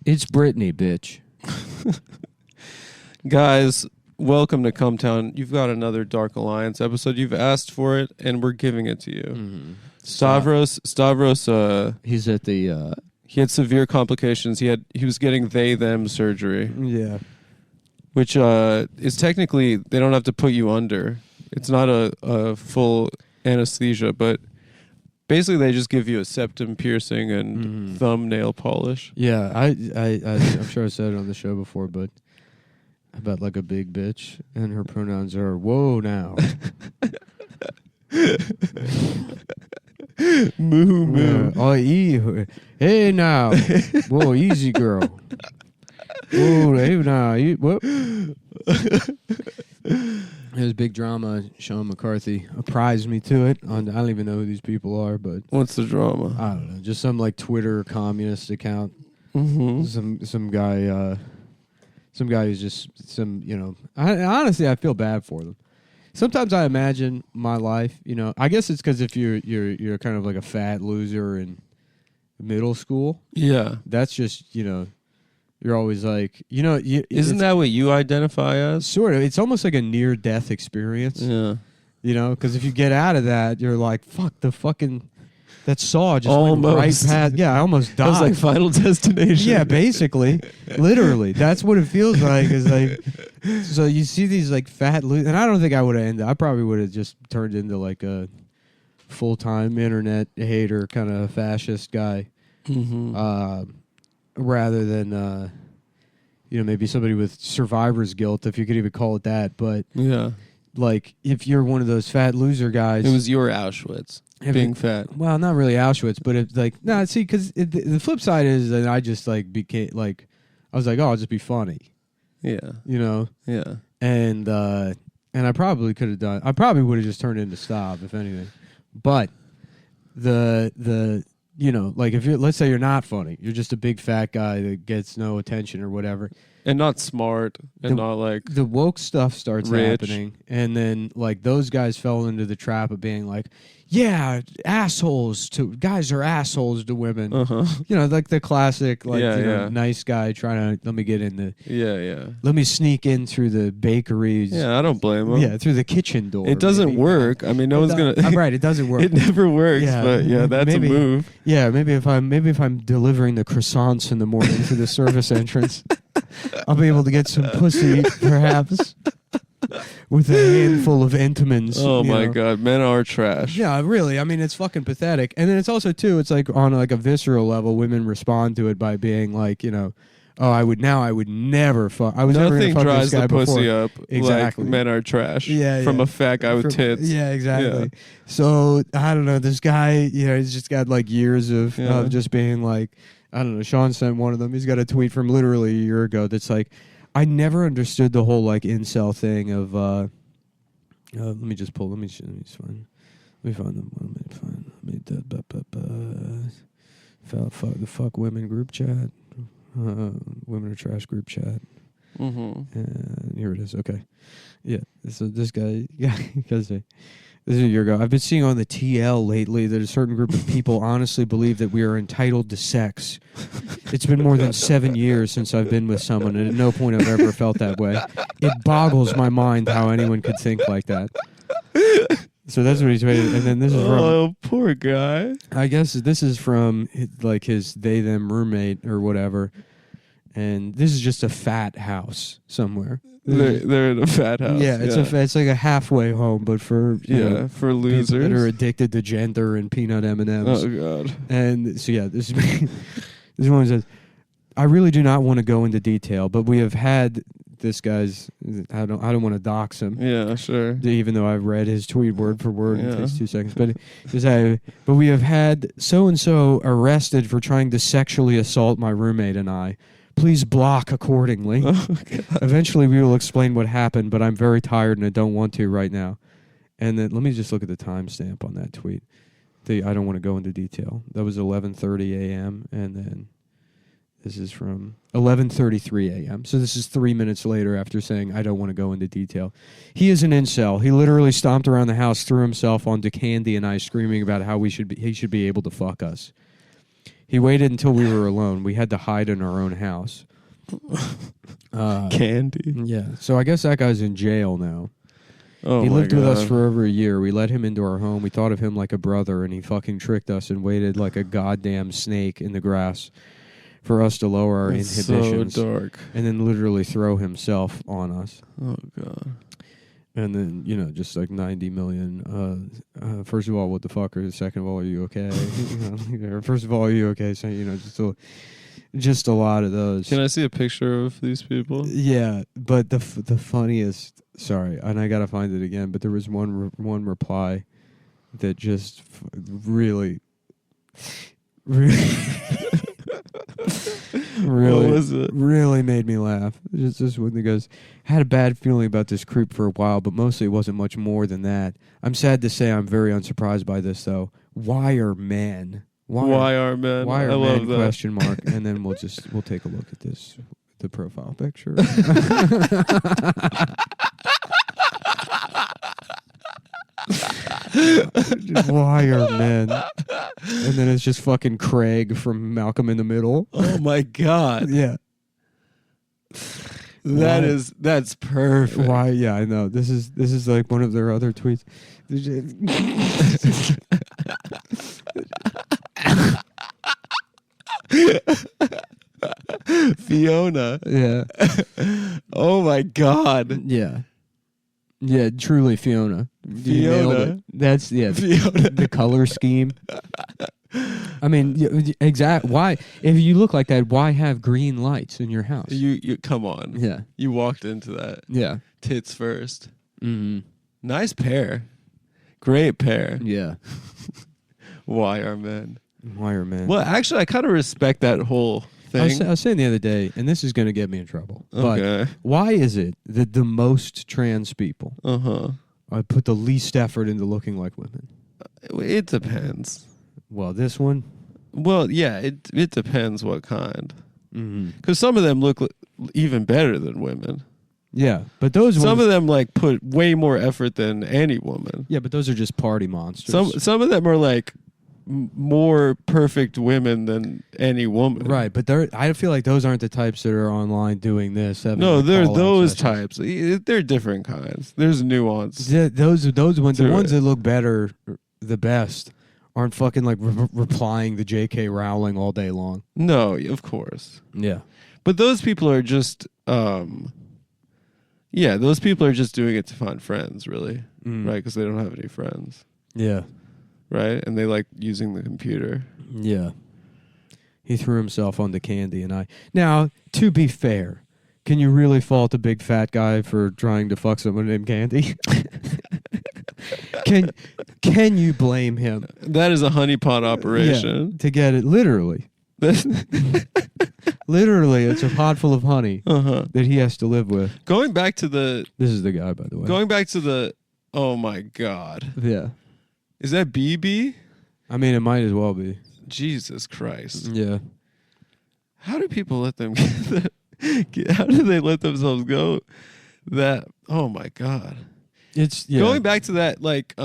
It's Britney, bitch. Guys, welcome to CumTown. You've got another Dark Alliance episode. You've asked for it, and we're giving it to you. Mm-hmm. Stavros, he's at the... he had severe complications. He was getting they-them surgery. Yeah. Which is technically, they don't have to put you under. It's not a full anesthesia, but basically they just give you a septum piercing and thumbnail polish. Yeah, I'm sure I said it on the show before, but about like a big bitch, and her pronouns are whoa now. Moo moo. Hey now. Whoa, easy girl. Whoa, hey now. Whoop. There's big drama. Sean McCarthy apprised me to it. I don't even know who these people are, but What's the drama? I don't know. Just some like Twitter communist account. Mm-hmm. Some guy who's just honestly, I feel bad for them. Sometimes I imagine my life, I guess it's because if you're kind of like a fat loser in middle school. Yeah. That's just, you're always like, Isn't that what you identify as? Sort of. It's almost like a near-death experience. Yeah. Because if you get out of that, you're like, fuck, that saw just went right Almost. past. Yeah, I almost died. That was like Final Destination. Yeah, basically. Literally. That's what it feels like. Is like, so you see these like fat and I don't think I would have ended. I probably would have just turned into like a full-time internet hater kind of fascist guy. Mm-hmm. Rather than, maybe somebody with survivor's guilt, if you could even call it that. But, yeah. like, if you're one of those fat loser guys. It was your Auschwitz. Being fat. Well, not really Auschwitz, but it's like, see, because the flip side is that I just, like, became, like, I was like, oh, I'll just be funny. Yeah. Yeah. And I probably could have done, I probably would have just turned into Stav, if anything. But like if let's say you're not funny, you're just a big fat guy that gets no attention or whatever. And not smart, and not like the woke stuff starts rich. happening, and then like those guys fell into the trap of being like, yeah, guys are assholes to women. Like the classic, like nice guy trying to let me get in let me sneak in through the bakeries. Yeah, I don't blame him. Yeah, through the kitchen door. It doesn't work. I mean, no one's gonna. I'm right. It doesn't work. It never works. Yeah, but yeah, that's a move. Yeah, maybe if I'm delivering the croissants in the morning through the service entrance, I'll be able to get some pussy, perhaps, with a handful of Entenmann's. Oh my God, men are trash. Yeah, really. I mean, it's fucking pathetic. And then it's also too. It's like on like a visceral level, women respond to it by being like, oh, I would never fuck. I was never gonna fuck dries this guy the pussy before. up. Exactly. Like men are trash. Yeah, from a fat guy with tits. Yeah, exactly. Yeah. So I don't know. This guy, he's just got like years of just being like, I don't know. Sean sent one of them. He's got a tweet from literally a year ago that's like, I never understood the whole like incel thing of. Let me just find. Let me find them. The fuck women group chat. Women are trash group chat. And here it is. Okay. Yeah. So this guy, because this is a year ago. I've been seeing on the TL lately that a certain group of people honestly believe that we are entitled to sex. It's been more than 7 years since I've been with someone, and at no point I've ever felt that way. It boggles my mind how anyone could think like that. So that's what he's tweeted. And then this is from... Oh, poor guy. I guess this is from like his they-them roommate or whatever. And this is just a fat house somewhere. They're in a fat house. Yeah, it's like a halfway home, but for for losers people that are addicted to gender and peanut M&Ms. Oh God! And so this one says, I really do not want to go into detail, but we have had this guy's. I don't want to dox him. Yeah, sure. Even though I've read his tweet word for word, it takes 2 seconds. But we have had so and so arrested for trying to sexually assault my roommate and I. Please block accordingly. Oh, eventually we will explain what happened, but I'm very tired and I don't want to right now. And then let me just look at the timestamp on that tweet. I don't want to go into detail. That was 11:30 a.m. and then this is from 11:33 a.m. So this is 3 minutes later after saying I don't want to go into detail. He is an incel. He literally stomped around the house, threw himself onto Candy and I, screaming about how he should be able to fuck us. He waited until we were alone. We had to hide in our own house. Candy. Yeah. So I guess that guy's in jail now. Oh, he my lived with us God. for over a year. We let him into our home. We thought of him like a brother, and he fucking tricked us and waited like a goddamn snake in the grass for us to lower our That's inhibitions. so dark. And then literally throw himself on us. Oh, God. And then, you know, just like 90 million. First of all, what the fuck? Or second of all, are you okay? First of all, are you okay? So, you know, just a lot of those. Can I see a picture of these people? Yeah, but the funniest. Sorry, and I gotta find it again. But there was one reply that just really, really, What was it? really made me laugh. Just this one that goes, had a bad feeling about this creep for a while, but mostly it wasn't much more than that. I'm sad to say I'm very unsurprised by this though. Why are men? Why are men? Why are I men? love that. Question mark. And then we'll take a look at this, the profile picture. Why are men? And then it's just fucking Craig from Malcolm in the Middle. Oh my God. Yeah. That's perfect. Why? Yeah, I know. This is like one of their other tweets. Fiona. Yeah. Oh my God. Yeah. Yeah, truly Fiona. You nailed Fiona. it. That's Fiona. the color scheme. I mean, exact. Why, if you look like that, why have green lights in your house? You come on. Yeah. You walked into that. Yeah. Tits first. Mm-hmm. Nice pair. Great pair. Yeah. Why are men? Why are men? Well, actually, I kind of respect that whole thing. I was saying the other day, and this is going to get me in trouble. Okay. But why is it that the most trans people put the least effort into looking like women? It depends. Well, this one. Well, yeah, it depends what kind. Mm-hmm. Because some of them look even better than women. Yeah, but those Some ones, of them like put way more effort than any woman. yeah, but those are just party monsters. Some of them are like more perfect women than any woman. Right, but I feel like those aren't the types that are online doing this. No, like they're call-out those sessions. types. They're different kinds. There's nuance. Those ones, the To ones it. that look better, the best, aren't fucking like replying to J.K. Rowling all day long. No, of course. Yeah. But those people are just, those people are just doing it to find friends, really, right? Because they don't have any friends, Yeah. right? And they like using the computer. Yeah. He threw himself on the candy, and Now, to be fair, can you really fault a big fat guy for trying to fuck someone named Candy? Can you blame him? That is a honeypot operation. Yeah, to get it, literally. Literally, it's a pot full of honey that he has to live with. Going back to the... This is the guy, by the way. Going back to the... Oh, my God. Yeah. Is that BB? I mean, it might as well be. Jesus Christ. Yeah. How do people let them how do they let themselves go that... Oh, my God. It's Going back to that, like...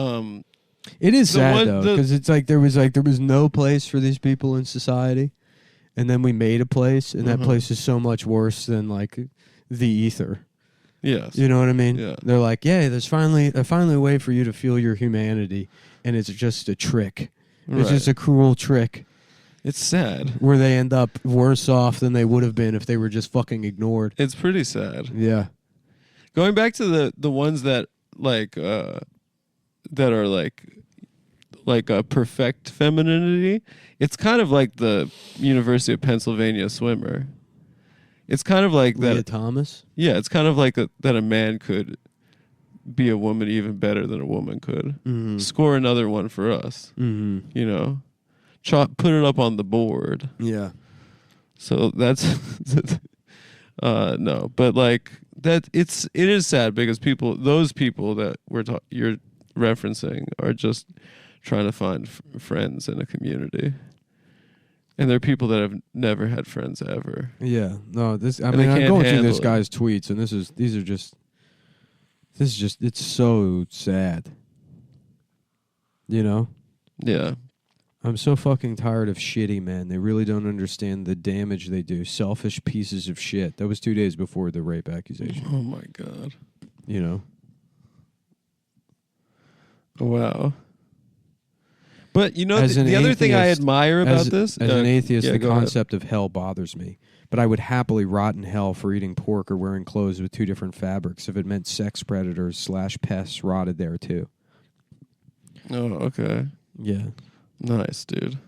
It is The sad one- though, the- because it's like there was no place for these people in society, and then we made a place, and that place is so much worse than like the ether. Yes. You know what I mean? Yeah. They're like, yeah, there's finally a way for you to feel your humanity, and it's just a trick. Right. It's just a cruel trick It's sad. where they end up worse off than they would have been if they were just fucking ignored. It's pretty sad. Yeah. Going back to the ones that like that are like a perfect femininity, it's kind of like the University of Pennsylvania swimmer. It's kind of like Leah that. Thomas. Yeah, it's kind of like that a man could be a woman even better than a woman could. Mm-hmm. Score another one for us. Mm-hmm. You know, put it up on the board. Yeah. So that's no, but like that it is sad because those people that you're referencing are just trying to find friends in a community, and they're people that have never had friends ever. Yeah. No, this. I And mean, they I'm can't going through handle this it. guy's tweets, and this is it's so sad. You know? Yeah, I'm so fucking tired of shitty men. They really don't understand the damage they do. Selfish pieces of shit. That was 2 days before the rape accusation. Oh my God. You know? Wow. But you know, As the an other thing I atheist- admire about this, As an atheist, yeah, the go ahead. concept of hell bothers me. But I would happily rot in hell for eating pork or wearing clothes with 2 different fabrics if it meant sex predators / pests rotted there too. Oh, okay. Yeah. Nice, dude.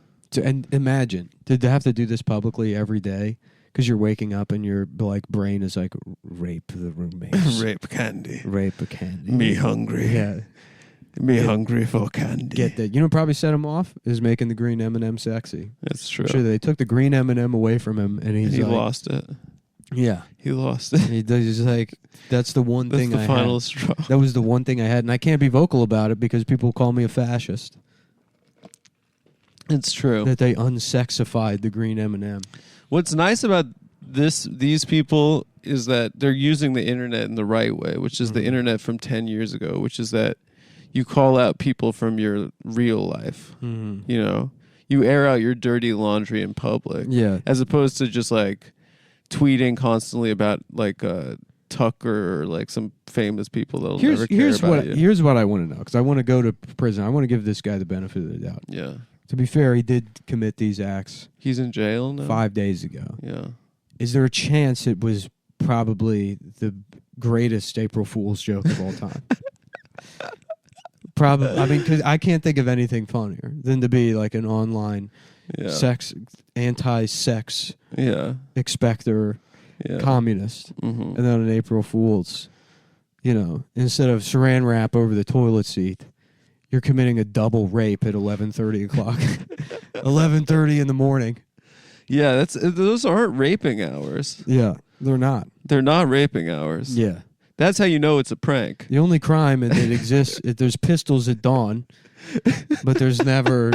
And imagine, to have to do this publicly every day because you're waking up and your like brain is like, rape the roommates. Rape candy. Rape a candy. Me hungry. Yeah. Me hungry for candy. Get that. You know what probably set him off? Is making the green M&M sexy. That's true. I'm sure they took the green M&M away from him and And he's he like, lost it. Yeah. He lost it. He's like, that's the one That's thing the I final had. straw. That was the one thing I had. And I can't be vocal about it because people call me a fascist. It's true. That they unsexified the green M&M. What's nice about these people is that they're using the internet in the right way, which is the internet from 10 years ago, which is that you call out people from your real life. Mm-hmm. You know, you air out your dirty laundry in public. Yeah. As opposed to just like tweeting constantly about like Tucker or like some famous people that'll never care about you. Here's what I want to know, because I want to go to prison. I want to give this guy the benefit of the doubt. Yeah. To be fair, he did commit these acts He's in jail now? 5 days ago. Yeah. Is there a chance it was probably the greatest April Fool's joke of all time? Probably. I mean, because I can't think of anything funnier than to be like an online anti-sex expector communist, Mm-hmm. and then on April Fool's, you know, instead of saran wrap over the toilet seat, you're committing a double rape at 11:30 o'clock, 11:30 in the morning. Yeah, those aren't raping hours. Yeah, they're not. They're not raping hours. Yeah. That's how you know it's a prank. The only crime that exists, there's pistols at dawn, but there's never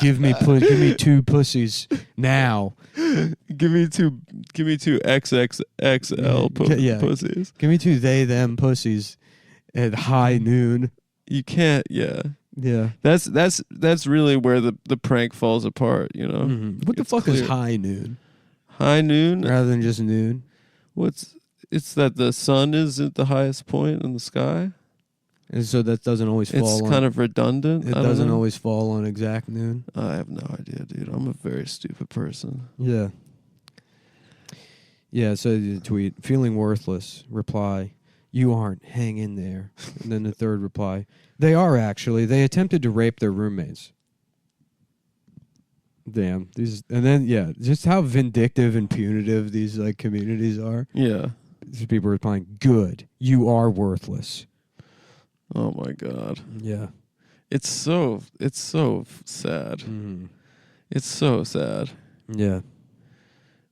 give me 2 pussies now. Give me two XXXL pussies. Give me 2 they them pussies at high noon. You can't. Yeah. Yeah. That's really where the prank falls apart. You know. Mm-hmm. What the fuck is high noon? High noon rather than just noon. It's that the sun is at the highest point in the sky. And so that doesn't always fall It's kind of redundant. It doesn't always fall on exact noon. I have no idea, dude. I'm a very stupid person. Yeah. Yeah, so the tweet, feeling worthless, reply, you aren't, hang in there. And then the third reply, they are actually. They attempted to rape their roommates. Damn. And then, yeah, just how vindictive and punitive these like communities are. Yeah. These people are replying, good, you are worthless. Oh my God. Yeah. It's so sad. Mm-hmm. It's so sad. Yeah.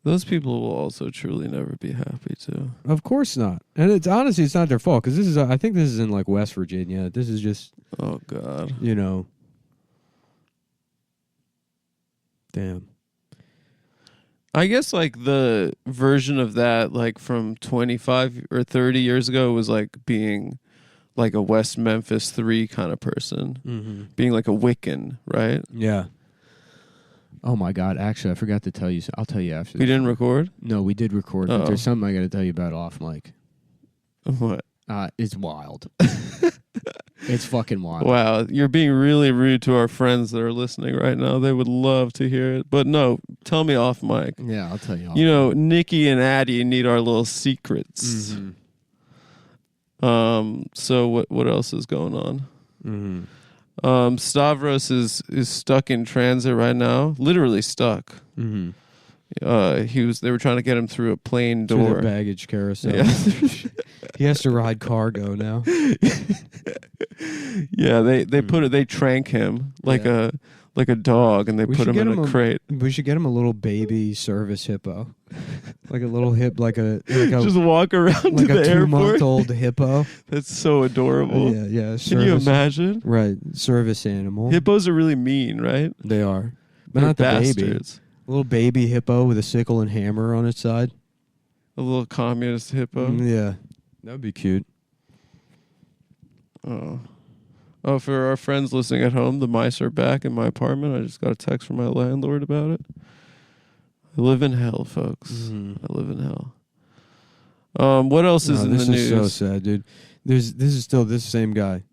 Those people will also truly never be happy too. Of course not. And it's honestly, it's not their fault, because I think this is in like West Virginia. This is just, oh God. you know. Damn. I guess like the version of that, like from 25 or 30 years ago, was like being like a West Memphis 3 kind of person. Mm-hmm. Being like a Wiccan, right? Yeah. Oh my God! Actually, I forgot to tell you. I'll tell you after. We didn't record? No, we did record. But there's something I got to tell you about off mic. What? It's wild. It's fucking wild. Wow, you're being really rude to our friends that are listening right now. They would love to hear it. But no, tell me off mic. Yeah, I'll tell you off. You know, Nikki and Addie need our little secrets. Mm-hmm. So what else is going on? Mm-hmm. Stavros is stuck in transit right now. Literally stuck. Mm-hmm. They were trying to get him through a plane Through door. the baggage carousel. Yeah. He has to ride cargo now. Yeah, they trank him like a dog, and they put him in a crate. We should get him a little baby service hippo, like a little Just walk around like to the a airport. 2-month-old hippo. That's so adorable. Yeah. Can you imagine? Right, service animal. Hippos are really mean, right? They are, but They're not the baby. bastards. A little baby hippo with a sickle and hammer on its side. A little communist hippo. Yeah, that would be cute. Oh, Oh, for our friends listening at home, the mice are back in my apartment. I just got a text from my landlord about it. I live in hell, folks. I live in hell. What else is in the news? This is so sad, dude. This is still this same guy.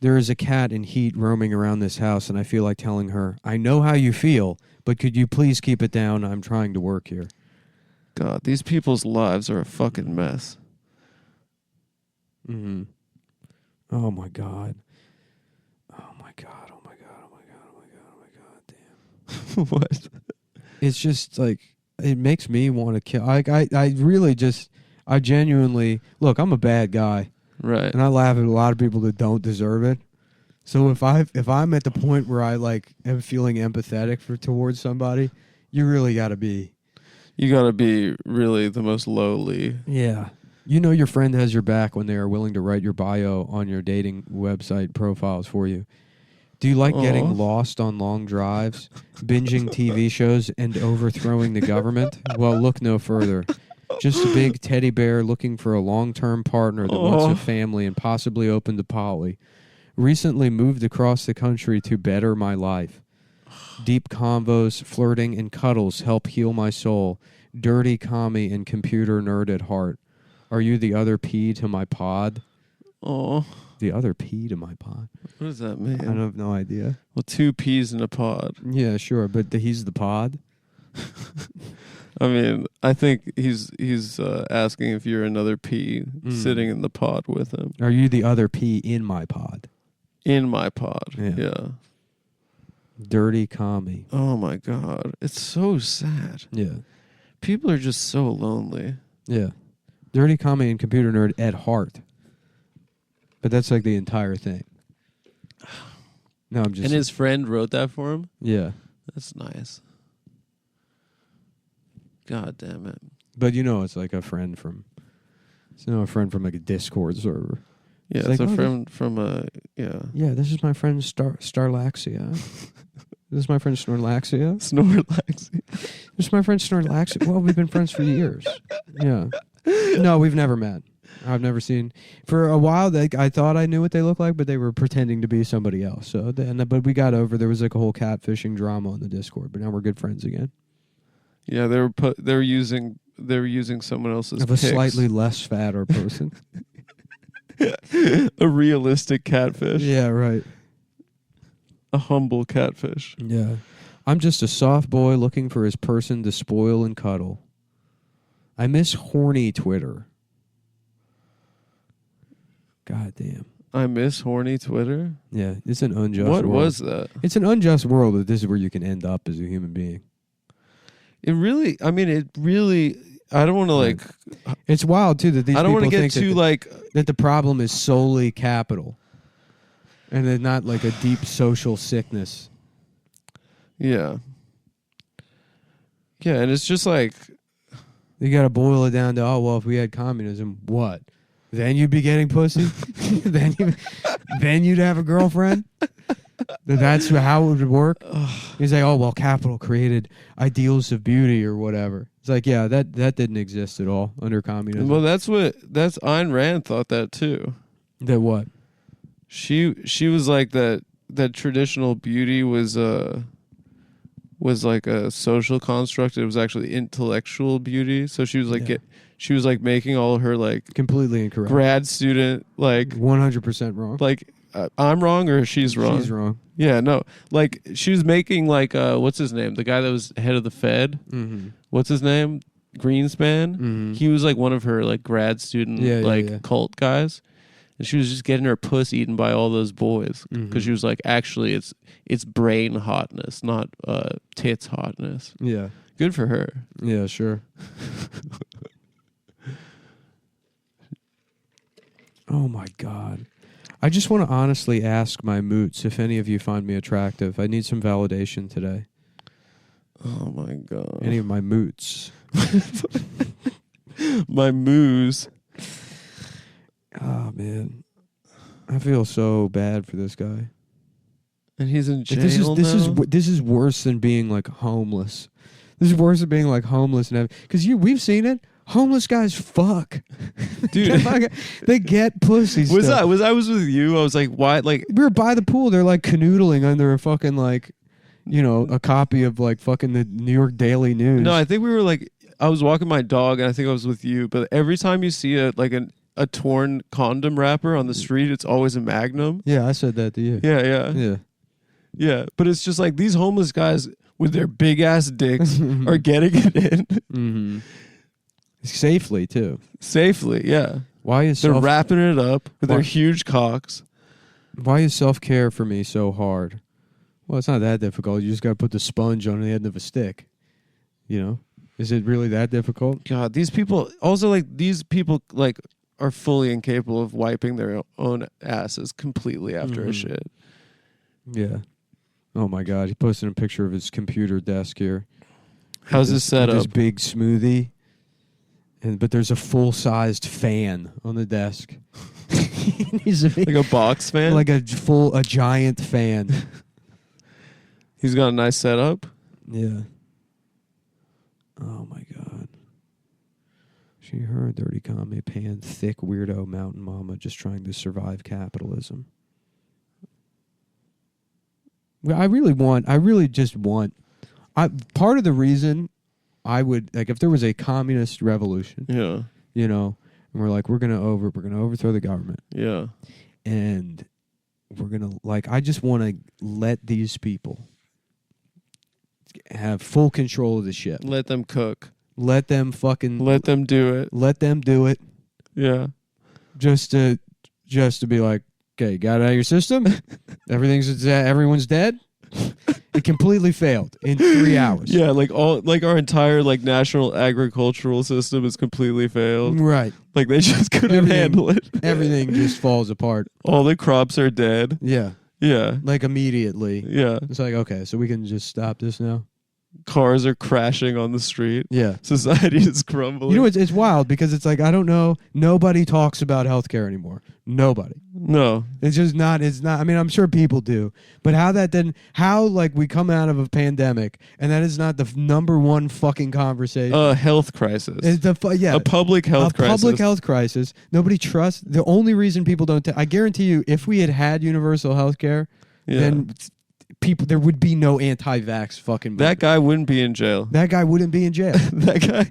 There is a cat in heat roaming around this house, and I feel like telling her, I know how you feel, but could you please keep it down? I'm trying to work here. God, these people's lives are a fucking mess. Mm-hmm. Oh, my God. Oh, my God. Oh, my God. Oh, my God. Oh, my God. Oh, my God. Damn. What? It's just, like, it makes me want to kill. I really just, I genuinely, look, I'm a bad guy. Right. And I laugh at a lot of people that don't deserve it. So if I'm at the point where I like am feeling empathetic towards somebody, you really got to be. You got to be really the most lowly. Yeah. You know your friend has your back when they are willing to write your bio on your dating website profiles for you. Do you like getting lost on long drives, binging TV shows, and overthrowing the government? Well, look no further. Just a big teddy bear looking for a long-term partner that wants a family and possibly open to poly. Recently moved across the country to better my life. Deep convos, flirting, and cuddles help heal my soul. Dirty commie and computer nerd at heart. Are you the other P to my pod? Oh. The other P to my pod? What does that mean? I have no idea. Well, 2 P's in a pod. Yeah, sure, but he's the pod? I mean, I think he's asking if you're another P sitting in the pod with him. Are you the other P in my pod? In my pod, yeah. Dirty commie. Oh, my God. It's so sad. Yeah. People are just so lonely. Yeah. Dirty commie and computer nerd at heart. But that's like the entire thing. No, I'm just... And his friend wrote that for him? Yeah. That's nice. God damn it. But it's like a friend from... It's a friend from like a Discord server. Yeah, it's like, a friend from a... Yeah. Yeah, this is my friend Starlaxia. This is my friend Snorlaxia. Snorlaxia. This is my friend Snorlaxia. Well, we've been friends for years. Yeah. No, we've never met. I've never seen... For a while, I thought I knew what they looked like, but they were pretending to be somebody else. But we got over... There was like a whole catfishing drama on the Discord, but now we're good friends again. Yeah, they were using someone else's Of a slightly less fatter person. A realistic catfish. Yeah, right. A humble catfish. Yeah. I'm just a soft boy looking for his person to spoil and cuddle. I miss horny Twitter. God damn. I miss horny Twitter? Yeah, it's an unjust world. What was that? It's an unjust world that this is where you can end up as a human being. I don't want to like... It's wild, too, that these people think... I don't want to get too that the problem is solely capital. And then not like a deep social sickness. Yeah. Yeah, and it's just like... You got to boil it down to, if we had communism, what? Then you'd be getting pussy? then you'd have a girlfriend? That's how it would work? He's like, capital created ideals of beauty or whatever. It's like, yeah, that didn't exist at all under communism. Well, that's Ayn Rand thought that too. That what? She was like that traditional beauty was like a social construct. It was actually intellectual beauty. So she was like she was like making all her like completely incorrect grad student like 100% wrong. Like I'm wrong or she's wrong? She's wrong. Yeah, no. Like she was making like what's his name? The guy that was head of the Fed. Mm-hmm. What's his name? Greenspan. Mm-hmm. He was like one of her like grad student cult guys. And she was just getting her puss eaten by all those boys because she was like, actually, it's brain hotness, not tits hotness. Yeah, good for her. Yeah, sure. Oh my God, I just want to honestly ask my moots if any of you find me attractive. I need some validation today. Oh my God, any of my moots, my moos. Oh, man. I feel so bad for this guy. And he's in jail This is worse than being, like, homeless. This is worse than being, like, homeless. Because we've seen it. Homeless guys fuck. Dude. They get pussy Was stuff. I was with you. I was like, why? Like, We were by the pool. They're like canoodling under a fucking like, you know, a copy of like fucking the New York Daily News. no, I think we were like, I was walking my dog, and I think I was with you. But every time you see a torn condom wrapper on the street, it's always a Magnum. Yeah, I said that to you. Yeah. But it's just like these homeless guys with their big ass dicks are getting it in Mm-hmm. Safely too. safely. Yeah, Why is they're wrapping it up with their Why- huge cocks. Why is self-care for me so hard? Well, it's not that difficult. You just got to put the sponge on the end of a stick. You know? Is it really that difficult? God, these people also like are fully incapable of wiping their own asses completely after a shit. Yeah. Oh my God. He posted a picture of his computer desk here. How's this set This up? big smoothie. But there's a full-sized fan on the desk. He's Like a box fan? like a giant fan. He's got a nice setup. Yeah. Oh my God. She, her, dirty commie, pan, thick weirdo mountain mama, just trying to survive capitalism. Well, part of the reason I would, like, if there was a communist revolution, Yeah. you know, and we're like, we're gonna overthrow the government, Yeah. and we're gonna, like, I just want to let these people have full control of the shit. Let them cook. Let them fucking Let them do it. let them do it. Yeah. Just to be like, okay, got it out of your system. Everyone's dead. It completely failed in 3 hours. Yeah, like our entire like national agricultural system is completely failed. Right. Like they just couldn't handle it. Everything just falls apart. All the crops are dead. Yeah. Yeah. Like immediately. Yeah. It's like, okay, so we can just stop this now. Cars are crashing on the street. Yeah. Society is crumbling. You know, it's wild because it's like, I don't know. Nobody talks about healthcare anymore. Nobody. No. It's just not, I mean, I'm sure people do, but how like we come out of a pandemic and that is not the number one fucking conversation. A health crisis. It's a public health crisis. Public health crisis. Nobody trusts. The only reason people don't, I guarantee you, if we had universal health care, then there would be no anti-vax fucking movement. That guy wouldn't be in jail. That guy wouldn't be in jail. That guy.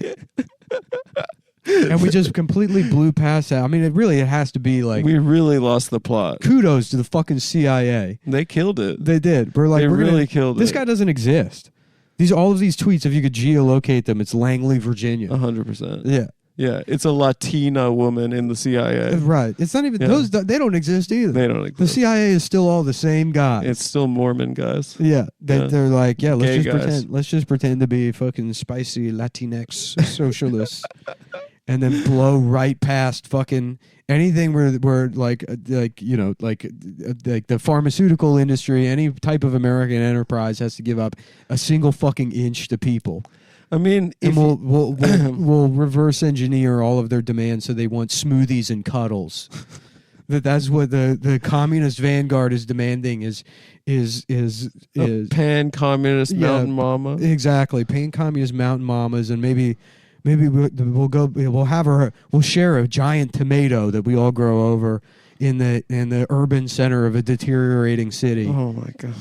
And we just completely blew past that. I mean, it has to be like, We really lost the plot. kudos to the fucking CIA. They killed it. They did. We're like, They we're really killed This it. guy doesn't exist. All of these tweets, if you could geolocate them, it's Langley, Virginia. 100%. Yeah. Yeah. It's a Latina woman in the CIA. Right. It's not even those. They don't exist either. They don't The exist. CIA is still all the same guys. It's still Mormon guys. Yeah, they're like, yeah, Gay guys. let's just pretend to be fucking spicy Latinx socialists, and then blow right past fucking anything where like the pharmaceutical industry, any type of American enterprise has to give up a single fucking inch to people. I mean, And we'll reverse engineer all of their demands so they want smoothies and cuddles. That's what the communist vanguard is demanding is pan-communist mountain mama. Exactly, pan communist mountain mamas, and maybe we'll share a giant tomato that we all grow over in the urban center of a deteriorating city. Oh my God.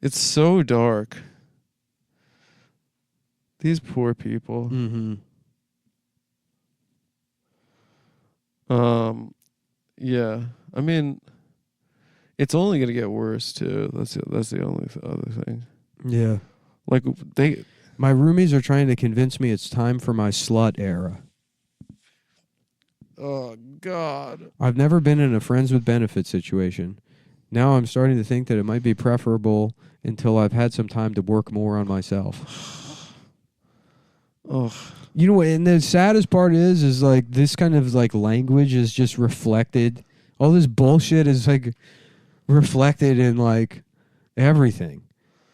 It's so dark. These poor people. Mm-hmm. Yeah. I mean, it's only gonna get worse too. That's the only other thing. Yeah. Like My roomies are trying to convince me it's time for my slut era. Oh God. I've never been in a friends with benefits situation. Now I'm starting to think that it might be preferable until I've had some time to work more on myself. Oh. You know, and the saddest part is like this kind of like language is just reflected. All this bullshit is like reflected in like everything.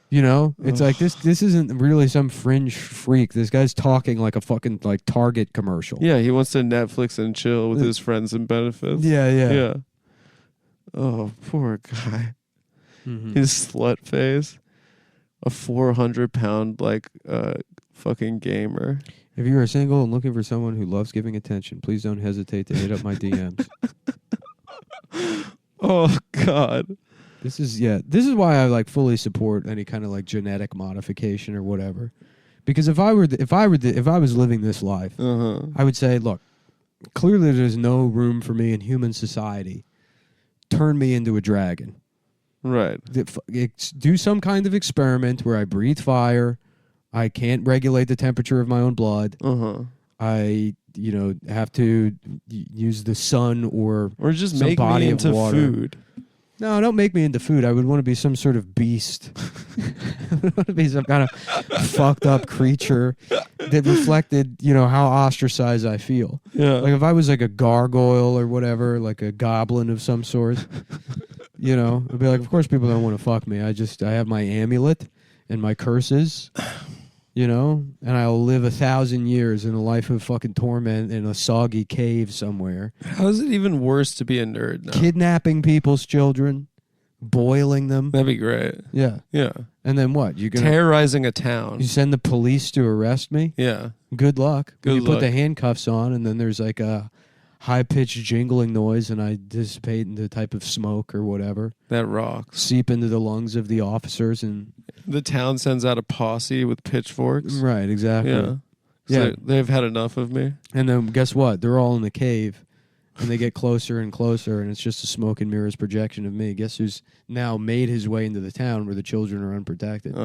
You know, it's like this isn't really some fringe freak. This guy's talking like a fucking like Target commercial. Yeah, he wants to Netflix and chill with his friends and benefits. Yeah. Oh, poor guy. Mm-hmm. His slut phase. A 400-pound like fucking gamer. If you are single and looking for someone who loves giving attention, please don't hesitate to hit up my DMs. Oh God. This is why I like fully support any kind of like genetic modification or whatever. Because if I was living this life, I would say, look, clearly there's no room for me in human society. Turn me into a dragon. Right. Do some kind of experiment where I breathe fire. I can't regulate the temperature of my own blood. I, have to use the sun or just some make body me of into water. food. No, don't make me into food. I would want to be some sort of beast. I would want to be some kind of fucked up creature that reflected, how ostracized I feel. Yeah. Like if I was like a gargoyle or whatever, like a goblin of some sort, I'd be like, of course people don't want to fuck me. I have my amulet and my curses, and I'll live 1,000 years in a life of fucking torment in a soggy cave somewhere. How is it even worse to be a nerd now? Kidnapping people's children, boiling them. That'd be great. Yeah. Yeah. And then what? You terrorizing a town. You send the police to arrest me? Yeah. Good luck. Good you luck. put the handcuffs on, and then there's like a high-pitched jingling noise, and I dissipate into a type of smoke or whatever. That rocks. Seep into the lungs of the officers, and the town sends out a posse with pitchforks. Right, exactly. Yeah. Yeah. They've had enough of me. And then guess what? They're all in the cave, and they get closer and closer, and it's just a smoke and mirrors projection of me. Guess who's now made his way into the town where the children are unprotected?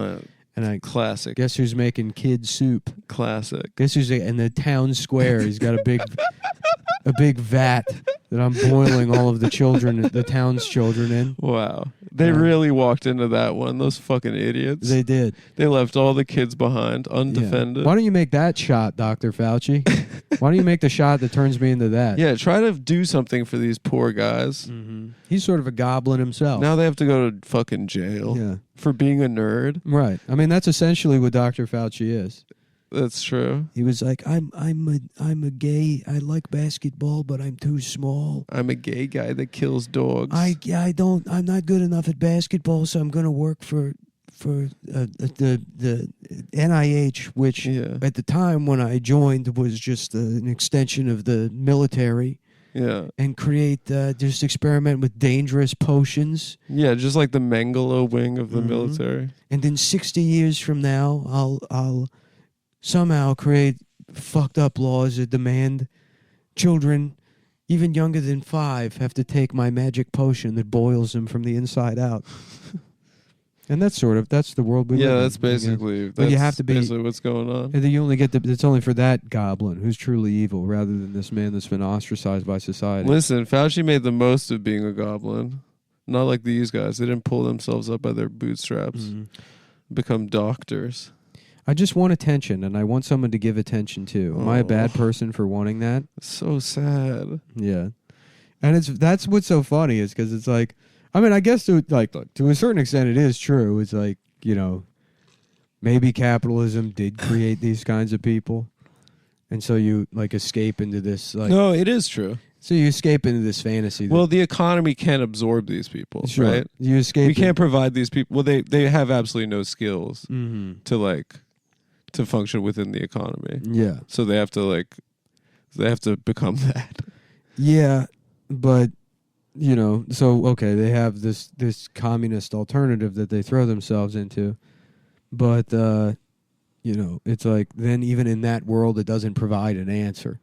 Classic. Guess who's making kid soup? Classic. Guess who's in the town square? He's got a big vat that I'm boiling all of the town's children in. Wow. They really walked into that one. Those fucking idiots. They did. They left all the kids behind, undefended. Yeah. Why don't you make that shot, Dr. Fauci? Why don't you make the shot that turns me into that? Yeah, try to do something for these poor guys. Mm-hmm. He's sort of a goblin himself. Now they have to go to fucking jail for being a nerd. Right. I mean, that's essentially what Dr. Fauci is. That's true. He was like, I'm a gay. I like basketball, but I'm too small. I'm a gay guy that kills dogs. I'm not good enough at basketball, so I'm going to work for the NIH, which at the time when I joined was just an extension of the military. Yeah. And create, just experiment with dangerous potions. Yeah, just like the Mengele wing of the military. And then 60 years from now, I'll somehow create fucked up laws that demand children, even younger than 5, have to take my magic potion that boils them from the inside out. And that's the world we live in. Yeah, that's basically you have to be, basically what's going on. And then you only get it's only for that goblin who's truly evil, rather than this man that's been ostracized by society. Listen, Fauci made the most of being a goblin. Not like these guys. They didn't pull themselves up by their bootstraps. Become doctors. I just want attention, and I want someone to give attention to. Am I a bad person for wanting that? So sad. Yeah. And that's what's so funny is because it's like, I mean, I guess to a certain extent it is true. It's like, maybe capitalism did create these kinds of people. And so you like escape into this no, it is true. So you escape into this fantasy. Well, the economy can't absorb these people, right? You escape. We can't provide these people. Well, they have absolutely no skills to function within the economy. Yeah. So they have to become that. Yeah, but they have this communist alternative that they throw themselves into, but it's like then even in that world it doesn't provide an answer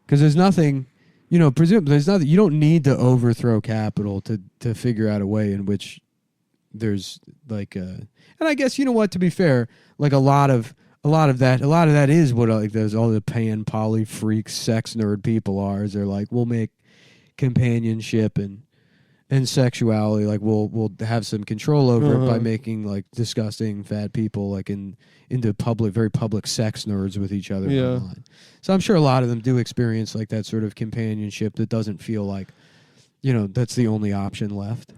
because there's nothing, presumably there's nothing. You don't need to overthrow capital to figure out a way in which there's like and I guess to be fair, like a lot of that is what like there's all the pan poly freaks sex nerd people are. Is they're like we'll make companionship and sexuality like we'll have some control over it by making like disgusting fat people like into very public sex nerds with each other online. So I'm sure a lot of them do experience like that sort of companionship that doesn't feel like that's the only option left.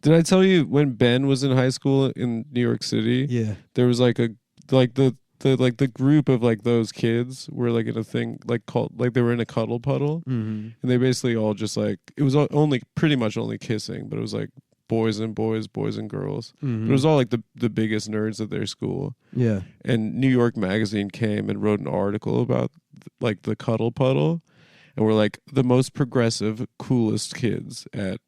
Did I tell you when Ben was in high school in New York City? There was the group of like those kids were like in a thing like called like they were in a cuddle puddle, and they basically all just like it was only pretty much only kissing, but it was like boys and boys, boys and girls. Mm-hmm. It was all like the biggest nerds at their school. Yeah. And New York Magazine came and wrote an article about like the cuddle puddle, and we're like the most progressive, coolest kids at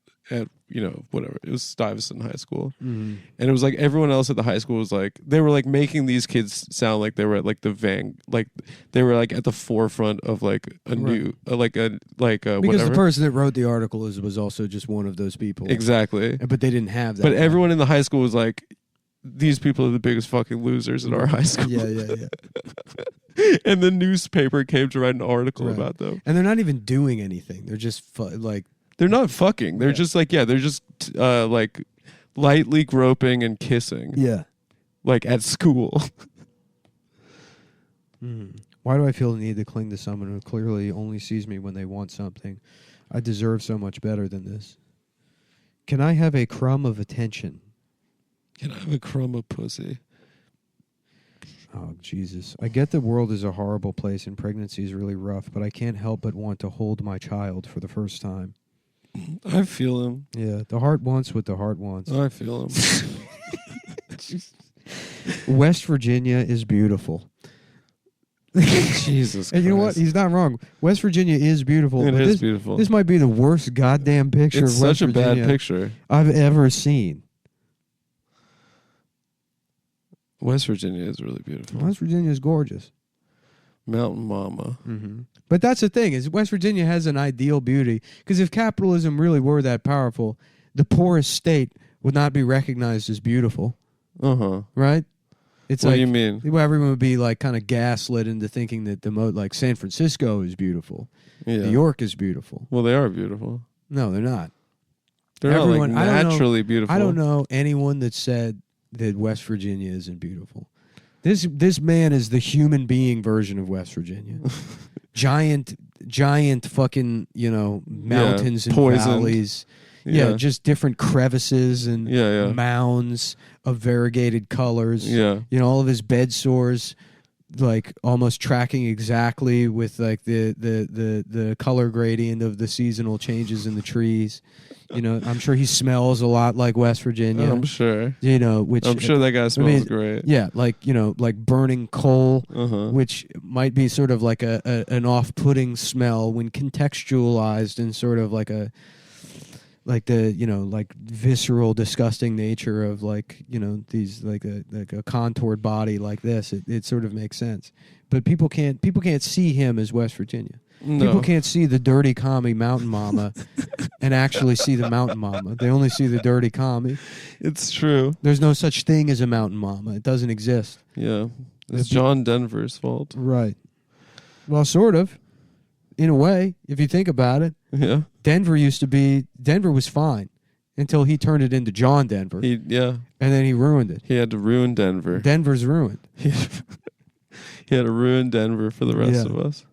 whatever. It was Stuyvesant High School. Mm-hmm. And it was like everyone else at the high school was like, they were like making these kids sound like they were at like they were like at the forefront of like a new because whatever. the person that wrote the article was also just one of those people. Exactly. But they didn't have that. But everyone in the high school was like, these people are the biggest fucking losers in our high school. Yeah. And the newspaper came to write an article about them. And they're not even doing anything. They're just they're not fucking. They're just like, they're just like lightly groping and kissing. Yeah. Like at school. Why do I feel the need to cling to someone who clearly only sees me when they want something? I deserve so much better than this. Can I have a crumb of attention? Can I have a crumb of pussy? Oh, Jesus. I get the world is a horrible place and pregnancy is really rough, but I can't help but want to hold my child for the first time. I feel him. Yeah, the heart wants what the heart wants. I feel him. West Virginia is beautiful. Jesus Christ. And you know what? He's not wrong. West Virginia is beautiful. It is beautiful. This might be the worst goddamn picture it's of West such Virginia a bad picture I've ever seen. West Virginia is really beautiful. West Virginia is gorgeous. Mountain Mama. Mm-hmm. But that's the thing, is West Virginia has an ideal beauty. Because if capitalism really were that powerful, the poorest state would not be recognized as beautiful. Uh-huh. Right? It's what like, do you mean? Everyone would be like kind of gaslit into thinking that like San Francisco is beautiful. Yeah. New York is beautiful. Well, they are beautiful. No, they're not. They're not like naturally beautiful. I don't know anyone that said that West Virginia isn't beautiful. This man is the human being version of West Virginia. giant fucking, mountains and valleys. Yeah, just different crevices and mounds of variegated colors. Yeah. All of his bed sores like almost tracking exactly with like the color gradient of the seasonal changes in the trees. I'm sure he smells a lot like West Virginia. I'm sure. Which I'm sure that guy smells great. Yeah, like like burning coal, which might be sort of like an off-putting smell when contextualized in sort of like the like visceral, disgusting nature of like these like a contoured body like this. It sort of makes sense, but people can't see him as West Virginia. No. People can't see the dirty commie Mountain Mama and actually see the Mountain Mama. They only see the dirty commie. It's true. There's no such thing as a Mountain Mama. It doesn't exist. Yeah. It's John Denver's fault. Right. Well, sort of. In a way, if you think about it. Yeah. Denver was fine until he turned it into John Denver. And then he ruined it. He had to ruin Denver. Denver's ruined. He had to ruin Denver for the rest of us.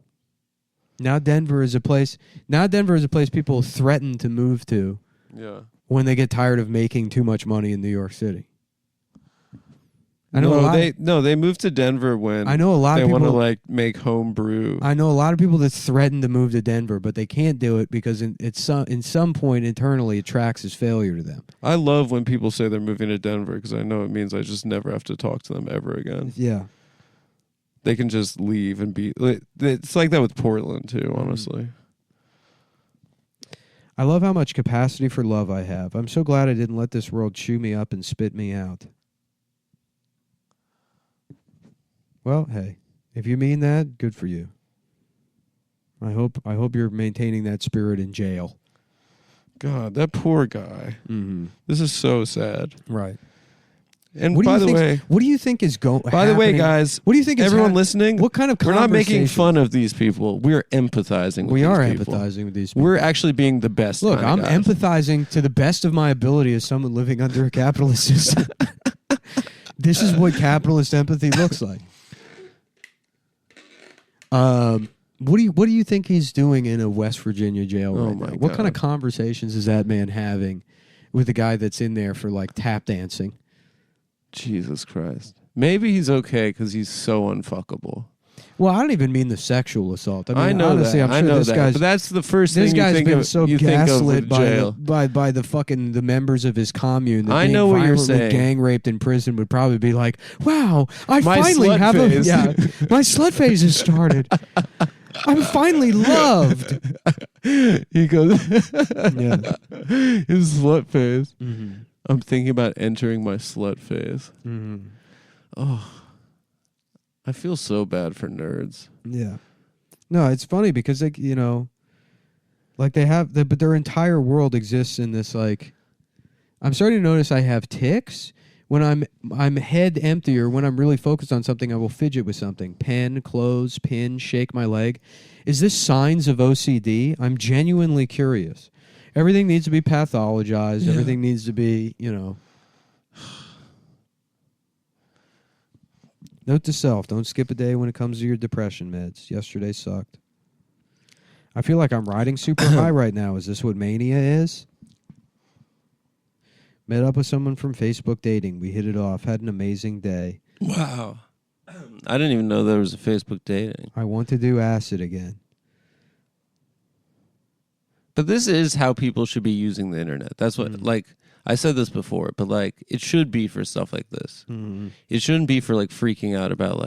Now Denver is a place people threaten to move to. Yeah. When they get tired of making too much money in New York City. They moved to Denver when I know a lot of people want to like make home brew. I know a lot of people that threaten to move to Denver, but they can't do it because in some point internally it tracks as failure to them. I love when people say they're moving to Denver because I know it means I just never have to talk to them ever again. Yeah. They can just leave and be. It's like that with Portland too, honestly. I love how much capacity for love I have. I'm so glad I didn't let this world chew me up and spit me out. Well, hey, if you mean that, good for you. I hope you're maintaining that spirit in jail. God, that poor guy. Mm-hmm. This is so sad. Right. And by the way, what do you think is going? By the way, guys, what do you think? Everyone listening, what kind of? We're not making fun of these people. We're empathizing. With we these are people. empathizing with these people. We're actually being the best. Look, I'm guys. empathizing to the best of my ability as someone living under a capitalist system. This is what capitalist empathy looks like. What do you think he's doing in a West Virginia jail right now? What kind of conversations is that man having with the guy that's in there for like tap dancing? Jesus Christ. Maybe he's okay because he's so unfuckable. Well, I don't even mean the sexual assault. I mean, I know honestly, that. I'm sure this guy's. But that's the first thing This you guy's think been of. so You think of gaslit with jail. by the fucking the members of his commune that I being know what you're violently saying. gang raped in prison would probably be like, wow, I My finally slut have phase. my slut phase has started. I'm finally loved. He goes, Yeah. his slut phase. Mm-hmm. I'm thinking about entering my slut phase. Mm-hmm. Oh, I feel so bad for nerds. Yeah. No, it's funny because like like they have but their entire world exists in this like. I'm starting to notice I have tics when I'm head empty or when I'm really focused on something. I will fidget with something: pen, clothes, pin, shake my leg. Is this signs of OCD? I'm genuinely curious. Everything needs to be pathologized. Yeah. Everything needs to be, Note to self, don't skip a day when it comes to your depression meds. Yesterday sucked. I feel like I'm riding super high right now. Is this what mania is? Met up with someone from Facebook dating. We hit it off. Had an amazing day. Wow. I didn't even know there was a Facebook dating. I want to do acid again. But this is how people should be using the internet. That's what, like, I said this before, but, like, it should be for stuff like this. Mm-hmm. It shouldn't be for, like, freaking out about,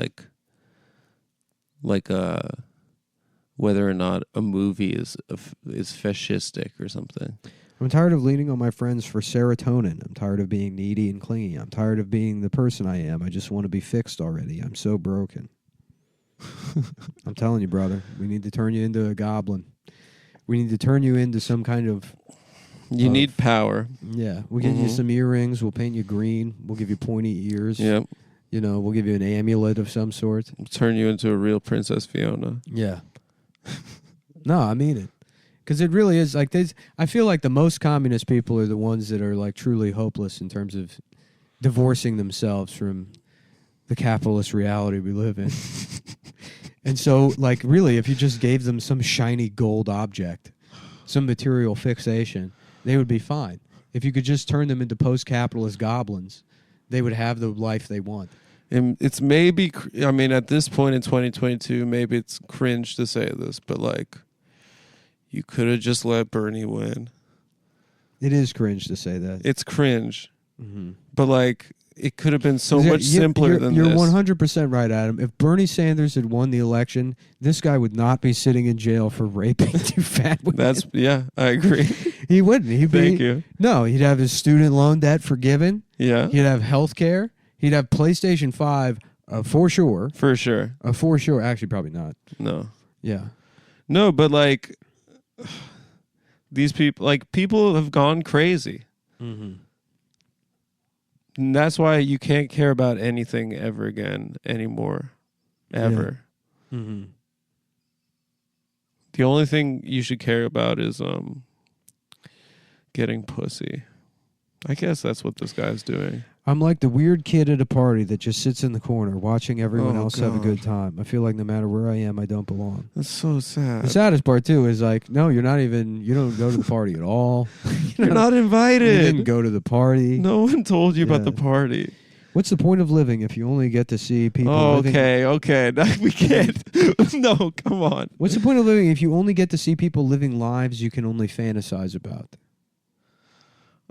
whether or not a movie is fascistic or something. I'm tired of leaning on my friends for serotonin. I'm tired of being needy and clingy. I'm tired of being the person I am. I just want to be fixed already. I'm so broken. I'm telling you, brother, we need to turn you into a goblin. We need to turn you into some kind of... You need power. Yeah. We'll get you some earrings. We'll paint you green. We'll give you pointy ears. Yep. We'll give you an amulet of some sort. Turn you into a real Princess Fiona. Yeah. No, I mean it. Because it really is like this. I feel like the most communist people are the ones that are like truly hopeless in terms of divorcing themselves from the capitalist reality we live in. And so, like, really, if you just gave them some shiny gold object, some material fixation, they would be fine. If you could just turn them into post-capitalist goblins, they would have the life they want. And it's maybe, I mean, at this point in 2022, maybe it's cringe to say this, but, like, you could have just let Bernie win. It is cringe to say that. It's cringe. Mm-hmm. But, like, it could have been so much simpler than you're this. You're 100% right, Adam. If Bernie Sanders had won the election, this guy would not be sitting in jail for raping two fat women. Yeah, I agree. He wouldn't. He'd be, Thank you. No, he'd have his student loan debt forgiven. Yeah. He'd have health care. He'd have PlayStation 5 for sure. For sure. For sure. Actually, probably not. No. Yeah. No, but, like, these people, like, people have gone crazy. Mm-hmm. And that's why you can't care about anything ever again anymore. Ever. Yeah. Mm-hmm. The only thing you should care about is getting pussy. I guess that's what this guy's doing. I'm like the weird kid at a party that just sits in the corner watching everyone else have a God. good time. I feel like no matter where I am, I don't belong. That's so sad. The saddest part, too, is like, no, you don't go to the party at all. You're not You invited. didn't go to the party. No one told you about Yeah. the party. What's the point of living if you only get to see people living? Okay. We can't. No, come on. What's the point of living if you only get to see people living lives you can only fantasize about?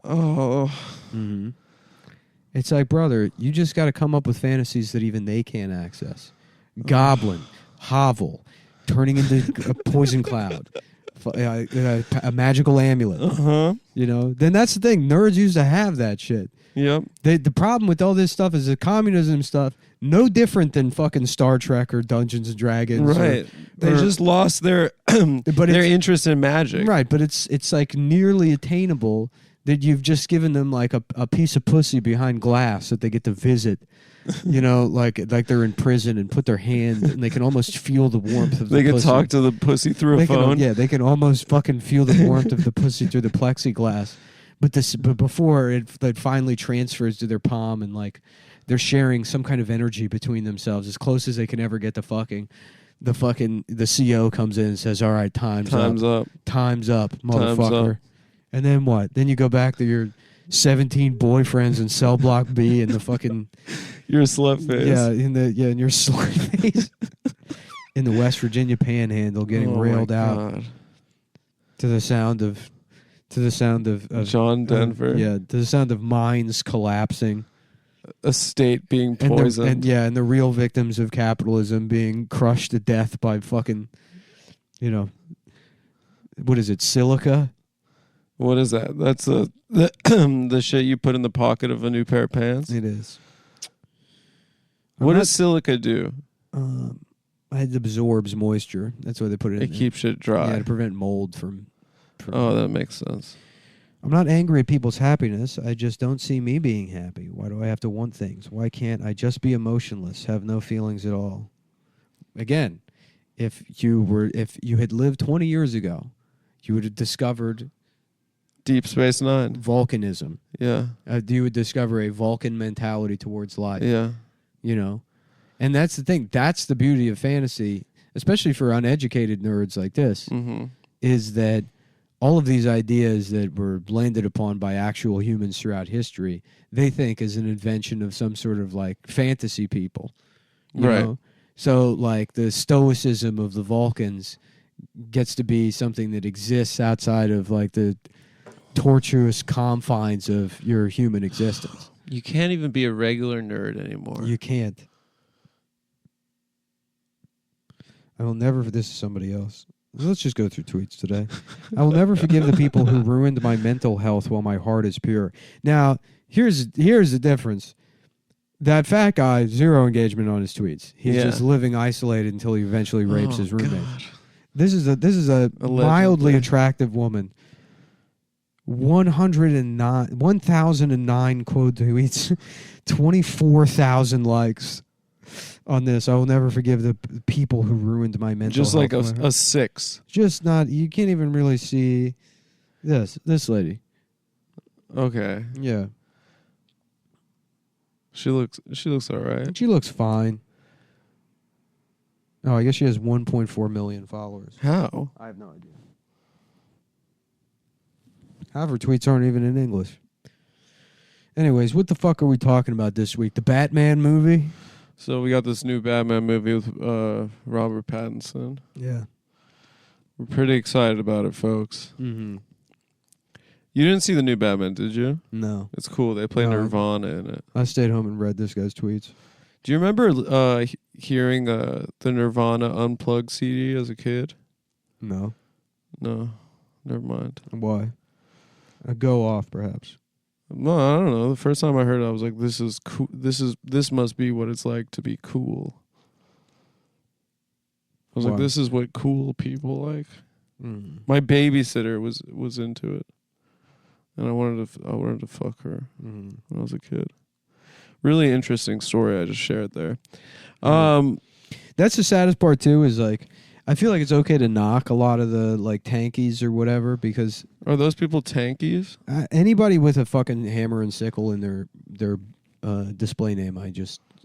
Oh. Mm-hmm. It's like, brother, you just got to come up with fantasies that even they can't access. Goblin, hovel, turning into a poison cloud, a magical amulet. Uh-huh. Then that's the thing. Nerds used to have that shit. Yep. The problem with all this stuff is the communism stuff, no different than fucking Star Trek or Dungeons and Dragons. Right. They just lost their their interest in magic. Right, but it's like nearly attainable that you've just given them like a piece of pussy behind glass that they get to visit, like they're in prison and put their hand and they can almost feel the warmth of the pussy. They can talk to the pussy through a phone. They can almost fucking feel the warmth of the pussy through the plexiglass. But before it finally transfers to their palm and like they're sharing some kind of energy between themselves as close as they can ever get to fucking. The CO comes in and says, "All right, time's up. Time's up, motherfucker." Time's up. And then what? Then you go back to your 17 boyfriends in cell block B and the fucking You're a slut face. in your slut face. in the West Virginia Panhandle getting railed out to the sound of John Denver. To the sound of mines collapsing, a state being poisoned, and the real victims of capitalism being crushed to death by fucking, what is it, silica? What is that? That's the shit you put in the pocket of a new pair of pants. It is. What does silica do? It absorbs moisture. That's why they put it in. It keeps it dry. Yeah, to prevent mold from. Oh, that makes sense. I'm not angry at people's happiness. I just don't see me being happy. Why do I have to want things? Why can't I just be emotionless, have no feelings at all? Again, if you had lived 20 years ago, you would have discovered Deep Space Nine, volcanism. Yeah. You would discover a Vulcan mentality towards life. Yeah. And that's the thing. That's the beauty of fantasy, especially for uneducated nerds like this, is that all of these ideas that were landed upon by actual humans throughout history, they think is an invention of some sort of like fantasy people. You know? So like the stoicism of the Vulcans gets to be something that exists outside of like the tortuous confines of your human existence. You can't even be a regular nerd anymore. You can't. I will never. This is somebody else. Let's just go through tweets today. I will never forgive the people who ruined my mental health while my heart is pure. Now, here's the difference. That fat guy, zero engagement on his tweets. He's just living isolated until he eventually rapes his roommate. God. This is a mildly attractive woman. 1,009 quote tweets, 24,000 likes. On this, I will never forgive the people who ruined my mental health. Just like a 6. Just not. You can't even really see this lady. Okay. Yeah. She looks all right. She looks fine. Oh, I guess she has 1.4 million followers. How? I have no idea. Half her tweets aren't even in English. Anyways, what the fuck are we talking about this week? The Batman movie? So we got this new Batman movie with Robert Pattinson. Yeah. We're pretty excited about it, folks. Mm-hmm. You didn't see the new Batman, did you? No. It's cool. They play Nirvana in it. I stayed home and read this guy's tweets. Do you remember hearing the Nirvana Unplugged CD as a kid? No. No. Never mind. Why? A go off, perhaps. No, I don't know. The first time I heard it, I was like, "This is cool. This must be what it's like to be cool." I was like, "This is what cool people like." Mm. My babysitter was into it, and I wanted to fuck her when I was a kid. Really interesting story I just shared there. That's the saddest part too. Is like, I feel like it's okay to knock a lot of the like tankies or whatever because are those people tankies? Anybody with a fucking hammer and sickle in their display name,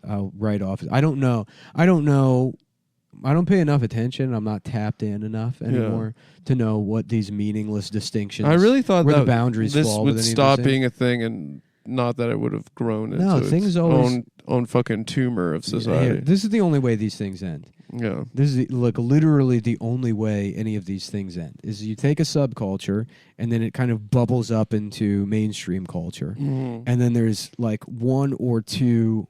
I'll write off. I don't know. I don't pay enough attention. I'm not tapped in enough anymore to know what these meaningless distinctions. I really thought where that the boundaries this fall would stop being a thing, and not that it would have grown into its own fucking tumor of society. Yeah, this is the only way these things end. Yeah. This is literally the only way any of these things end is you take a subculture and then it kind of bubbles up into mainstream culture. Mm-hmm. And then there's like one or two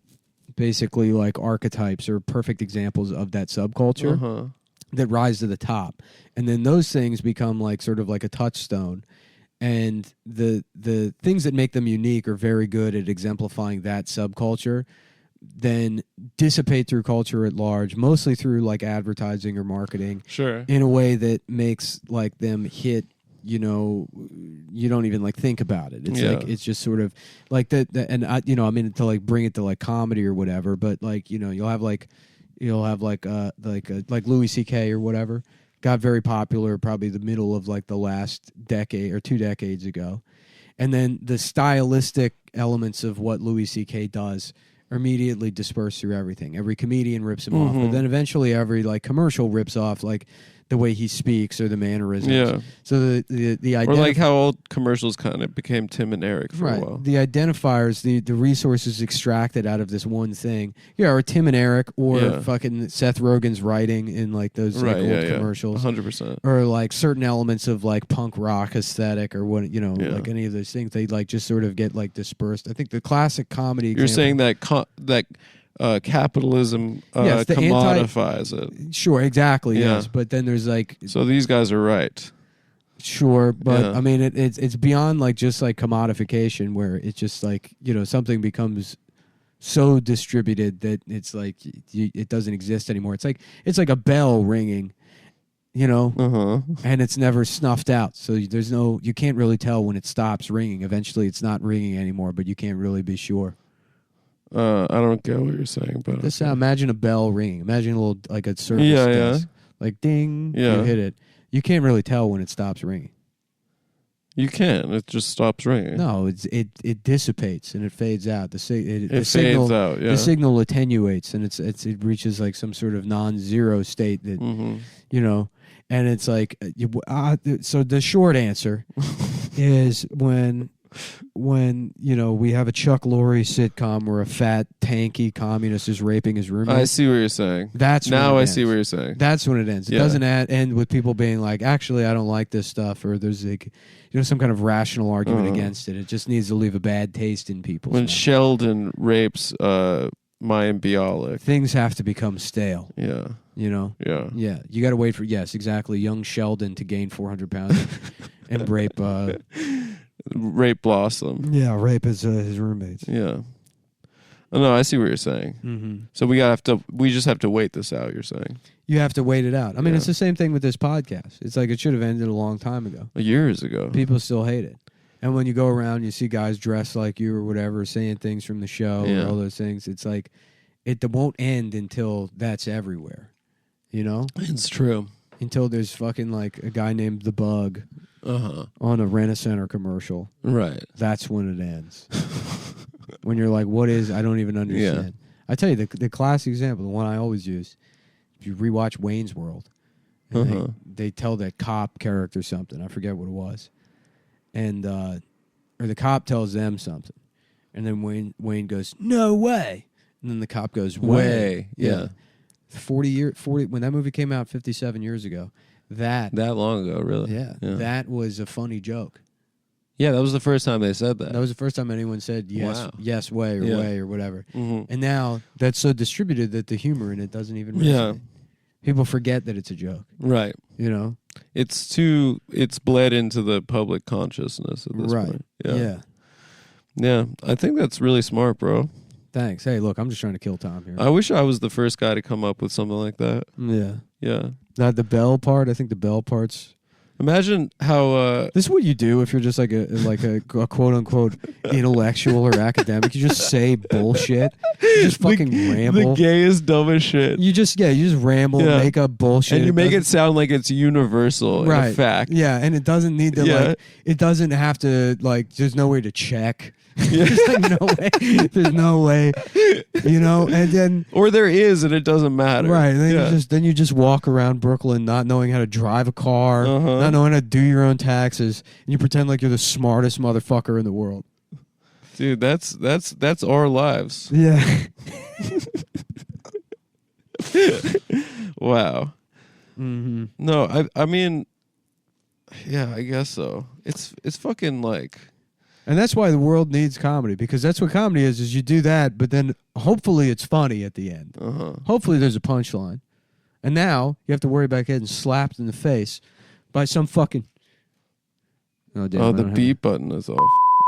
basically like archetypes or perfect examples of that subculture that rise to the top. And then those things become like sort of like a touchstone. And the things that make them unique are very good at exemplifying that subculture, then dissipate through culture at large, mostly through like advertising or marketing. Sure. In a way that makes like them hit, you don't even like think about it. It's like it's just sort of like that and I mean to like bring it to like comedy or whatever, but like, you'll have like Louis CK or whatever. Got very popular probably the middle of like the last decade or 2 decades ago. And then the stylistic elements of what Louis CK does are immediately dispersed through everything. Every comedian rips him off, but then eventually every like commercial rips off like the way he speaks or the mannerisms. Yeah. So the or like how old commercials kind of became Tim and Eric for a while. The identifiers, the resources extracted out of this one thing. Yeah, or Tim and Eric, or fucking Seth Rogen's writing in like those like, old commercials. 100%. Or like certain elements of like punk rock aesthetic or what, like any of those things. They like just sort of get like dispersed. I think the classic comedy You're saying that capitalism commodifies it. Sure, exactly. Yeah. Yes, but then there's like. So these guys are right. Sure, but I mean, it's beyond like just like commodification, where it's just like something becomes so distributed that it's like it doesn't exist anymore. It's like a bell ringing, and it's never snuffed out. So you can't really tell when it stops ringing. Eventually, it's not ringing anymore, but you can't really be sure. I don't get what you're saying, but imagine a bell ringing. Imagine a little like a service desk. Like ding, you hit it. You can't really tell when it stops ringing. You can. It just stops ringing. No, it dissipates and it fades out. The signal fades out. Yeah. The signal attenuates and it reaches like some sort of non-zero state that and it's like so the short answer is when we have a Chuck Lorre sitcom where a fat, tanky communist is raping his roommate. I see what you're saying. I see what you're saying. That's when it ends. It doesn't end with people being like, actually, I don't like this stuff, or there's like, some kind of rational argument against it. It just needs to leave a bad taste in people's mouth. Sheldon rapes Mayim Bialik, things have to become stale. Yeah. Yeah. You got to wait for exactly. Young Sheldon to gain 400 pounds and rape. Rape Blossom. Yeah, rape his roommates. Yeah. Oh, no, I see what you're saying. Mm-hmm. So we just have to wait this out, you're saying? You have to wait it out. I mean, it's the same thing with this podcast. It's like it should have ended a long time ago. Years ago. People still hate it. And when you go around, you see guys dressed like you or whatever, saying things from the show or all those things. It's like it won't end until that's everywhere. It's true. Until there's fucking like a guy named The Bug on a Rent-A-Center commercial. Right. That's when it ends. When you're like, I don't even understand. Yeah. I tell you, the classic example, the one I always use, if you rewatch Wayne's World, and they tell that cop character something. I forget what it was. And or the cop tells them something. And then Wayne goes, "No way." And then the cop goes, "Way." Yeah. 40 when that movie came out 57 years ago. That long ago, really? Yeah. That was a funny joke. Yeah, that was the first time they said that. That was the first time anyone said yes, way, or way, or whatever. Mm-hmm. And now that's so distributed that the humor in it doesn't even resonate. Yeah. People forget that it's a joke. Right. It's bled into the public consciousness at this point. Yeah. Yeah, I think that's really smart, bro. Thanks. Hey, look, I'm just trying to kill time here. I wish I was the first guy to come up with something like that. Yeah. Yeah. Now, the bell part, I think the bell part's... Imagine how... This is what you do if you're just like a quote-unquote intellectual or academic. You just say bullshit. You just fucking ramble. The gayest, dumbest shit. You just ramble, make up bullshit. And you make it sound like it's universal, right? In fact. Yeah, and it doesn't need to, it doesn't have to, there's no way to check. Yeah. There's no way, and then... Or there is, and it doesn't matter. Right, and then you just walk around Brooklyn not knowing how to drive a car, not knowing how to do your own taxes, and you pretend like you're the smartest motherfucker in the world. Dude, that's our lives. Yeah. Wow. Mm-hmm. No, I mean, yeah, I guess so. It's fucking like... And that's why the world needs comedy, because that's what comedy is you do that, but then hopefully it's funny at the end. Hopefully there's a punchline. And now you have to worry about getting slapped in the face by some fucking... Oh, damn, the beep button is off.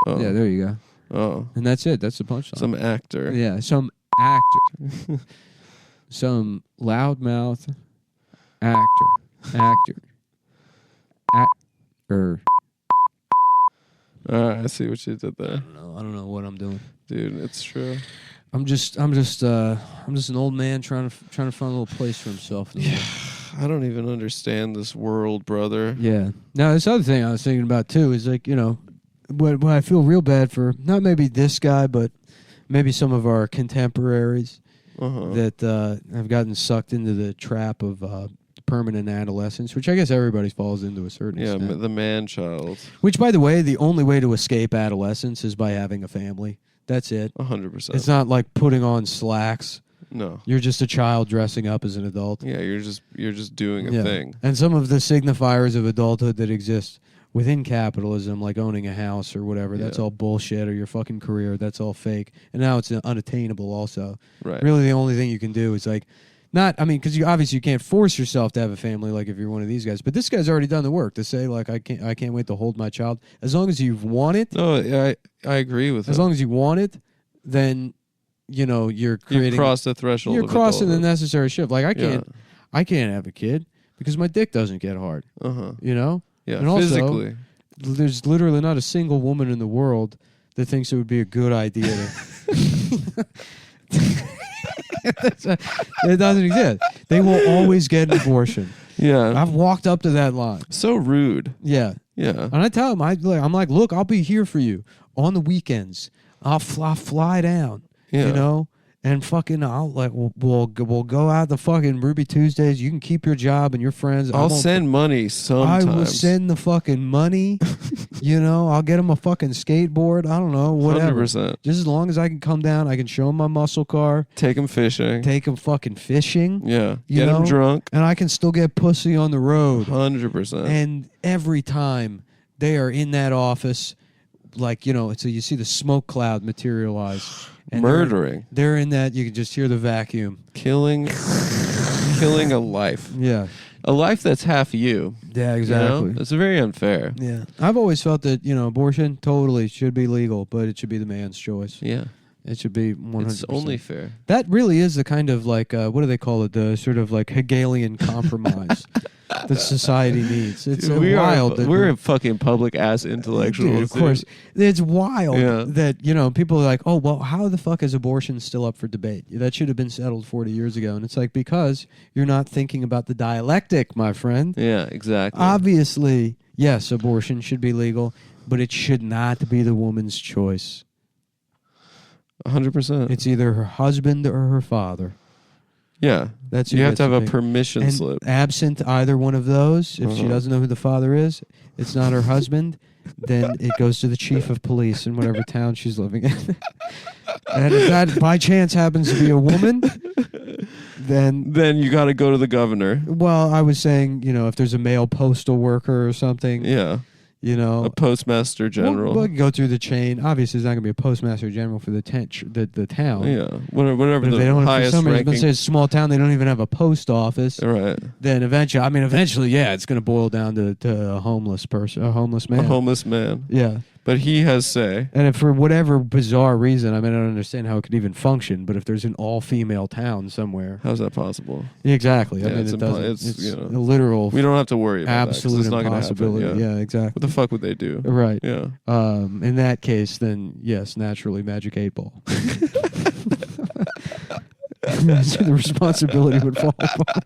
Oh. Yeah, there you go. Oh. And that's it. That's the punchline. Some actor. Yeah, some actor. Some loudmouth actor. I see what you did there. I don't know what I'm doing, dude. It's true. I'm just an old man trying to find a little place for himself. Yeah, I don't even understand this world, brother. Yeah. Now this other thing I was thinking about too is what I feel real bad for, not maybe this guy, but maybe some of our contemporaries that have gotten sucked into the trap of permanent adolescence, which I guess everybody falls into a certain extent. The man child. Which, by the way, the only way to escape adolescence is by having a family. That's it. 100%. It's not like putting on slacks. No. You're just a child dressing up as an adult. Yeah, you're just doing a thing. And some of the signifiers of adulthood that exist within capitalism, like owning a house or whatever, that's all bullshit, or your fucking career, that's all fake. And now it's unattainable also. Right. Really the only thing you can do is like, because you obviously can't force yourself to have a family like if you're one of these guys. But this guy's already done the work to say like I can't wait to hold my child. As long as you want it. No, I agree with that. As long as you want it, then you're creating. You cross the threshold. You're crossing the necessary shift. Like I can't have a kid because my dick doesn't get hard. Yeah, and also, physically. There's literally not a single woman in the world that thinks it would be a good idea to. It doesn't exist. They will always get an abortion. Yeah. I've walked up to that line. So rude. Yeah. Yeah. And I tell them, I'm like, look, I'll be here for you on the weekends. I'll fly down. Yeah. And fucking, we'll go out the fucking Ruby Tuesdays. You can keep your job and your friends. I'll send money sometimes. I will send the fucking money. I'll get them a fucking skateboard. I don't know, whatever. 100%. Just as long as I can come down, I can show them my muscle car. Take them fishing. Take them fucking fishing. Yeah. Get them drunk. And I can still get pussy on the road. 100%. And every time they are in that office, so you see the smoke cloud materialize. And murdering. They're in that. You can just hear the vacuum. Killing a life. Yeah. A life that's half you. Yeah, exactly. It's very unfair. Yeah. I've always felt that, abortion totally should be legal, but it should be the man's choice. Yeah. It should be 100%. It's only fair. That really is the kind of what do they call it? The sort of like Hegelian compromise that society needs. It's wild. We're a fucking public ass intellectuals. Dude, of course. It's wild that, people are like, oh, well, how the fuck is abortion still up for debate? That should have been settled 40 years ago. And it's like, because you're not thinking about the dialectic, my friend. Yeah, exactly. Obviously, yes, abortion should be legal, but it should not be the woman's choice. 100%. It's either her husband or her father. Yeah. You have to have a permission slip. Absent either one of those, if she doesn't know who the father is, it's not her husband, then it goes to the chief of police in whatever town she's living in. And if that by chance happens to be a woman, then you got to go to the governor. Well, I was saying, if there's a male postal worker or something. Yeah. A postmaster general. We'll go through the chain. Obviously, there's not going to be a postmaster general for the town. Yeah, whatever but if the highest for some ranking. reason, say it's a small town, they don't even have a post office. Right. Then eventually, yeah, it's going to boil down to a homeless person, a homeless man. A homeless man. Yeah. But he has say. And if for whatever bizarre reason, I don't understand how it could even function, but if there's an all-female town somewhere. How's that possible? Exactly. Yeah, it's a literal. We don't have to worry about absolute that. Absolute impossibility. Yeah, exactly. What the fuck would they do? Right. Yeah. In that case, then, yes, naturally, Magic 8 Ball. So the responsibility would fall upon.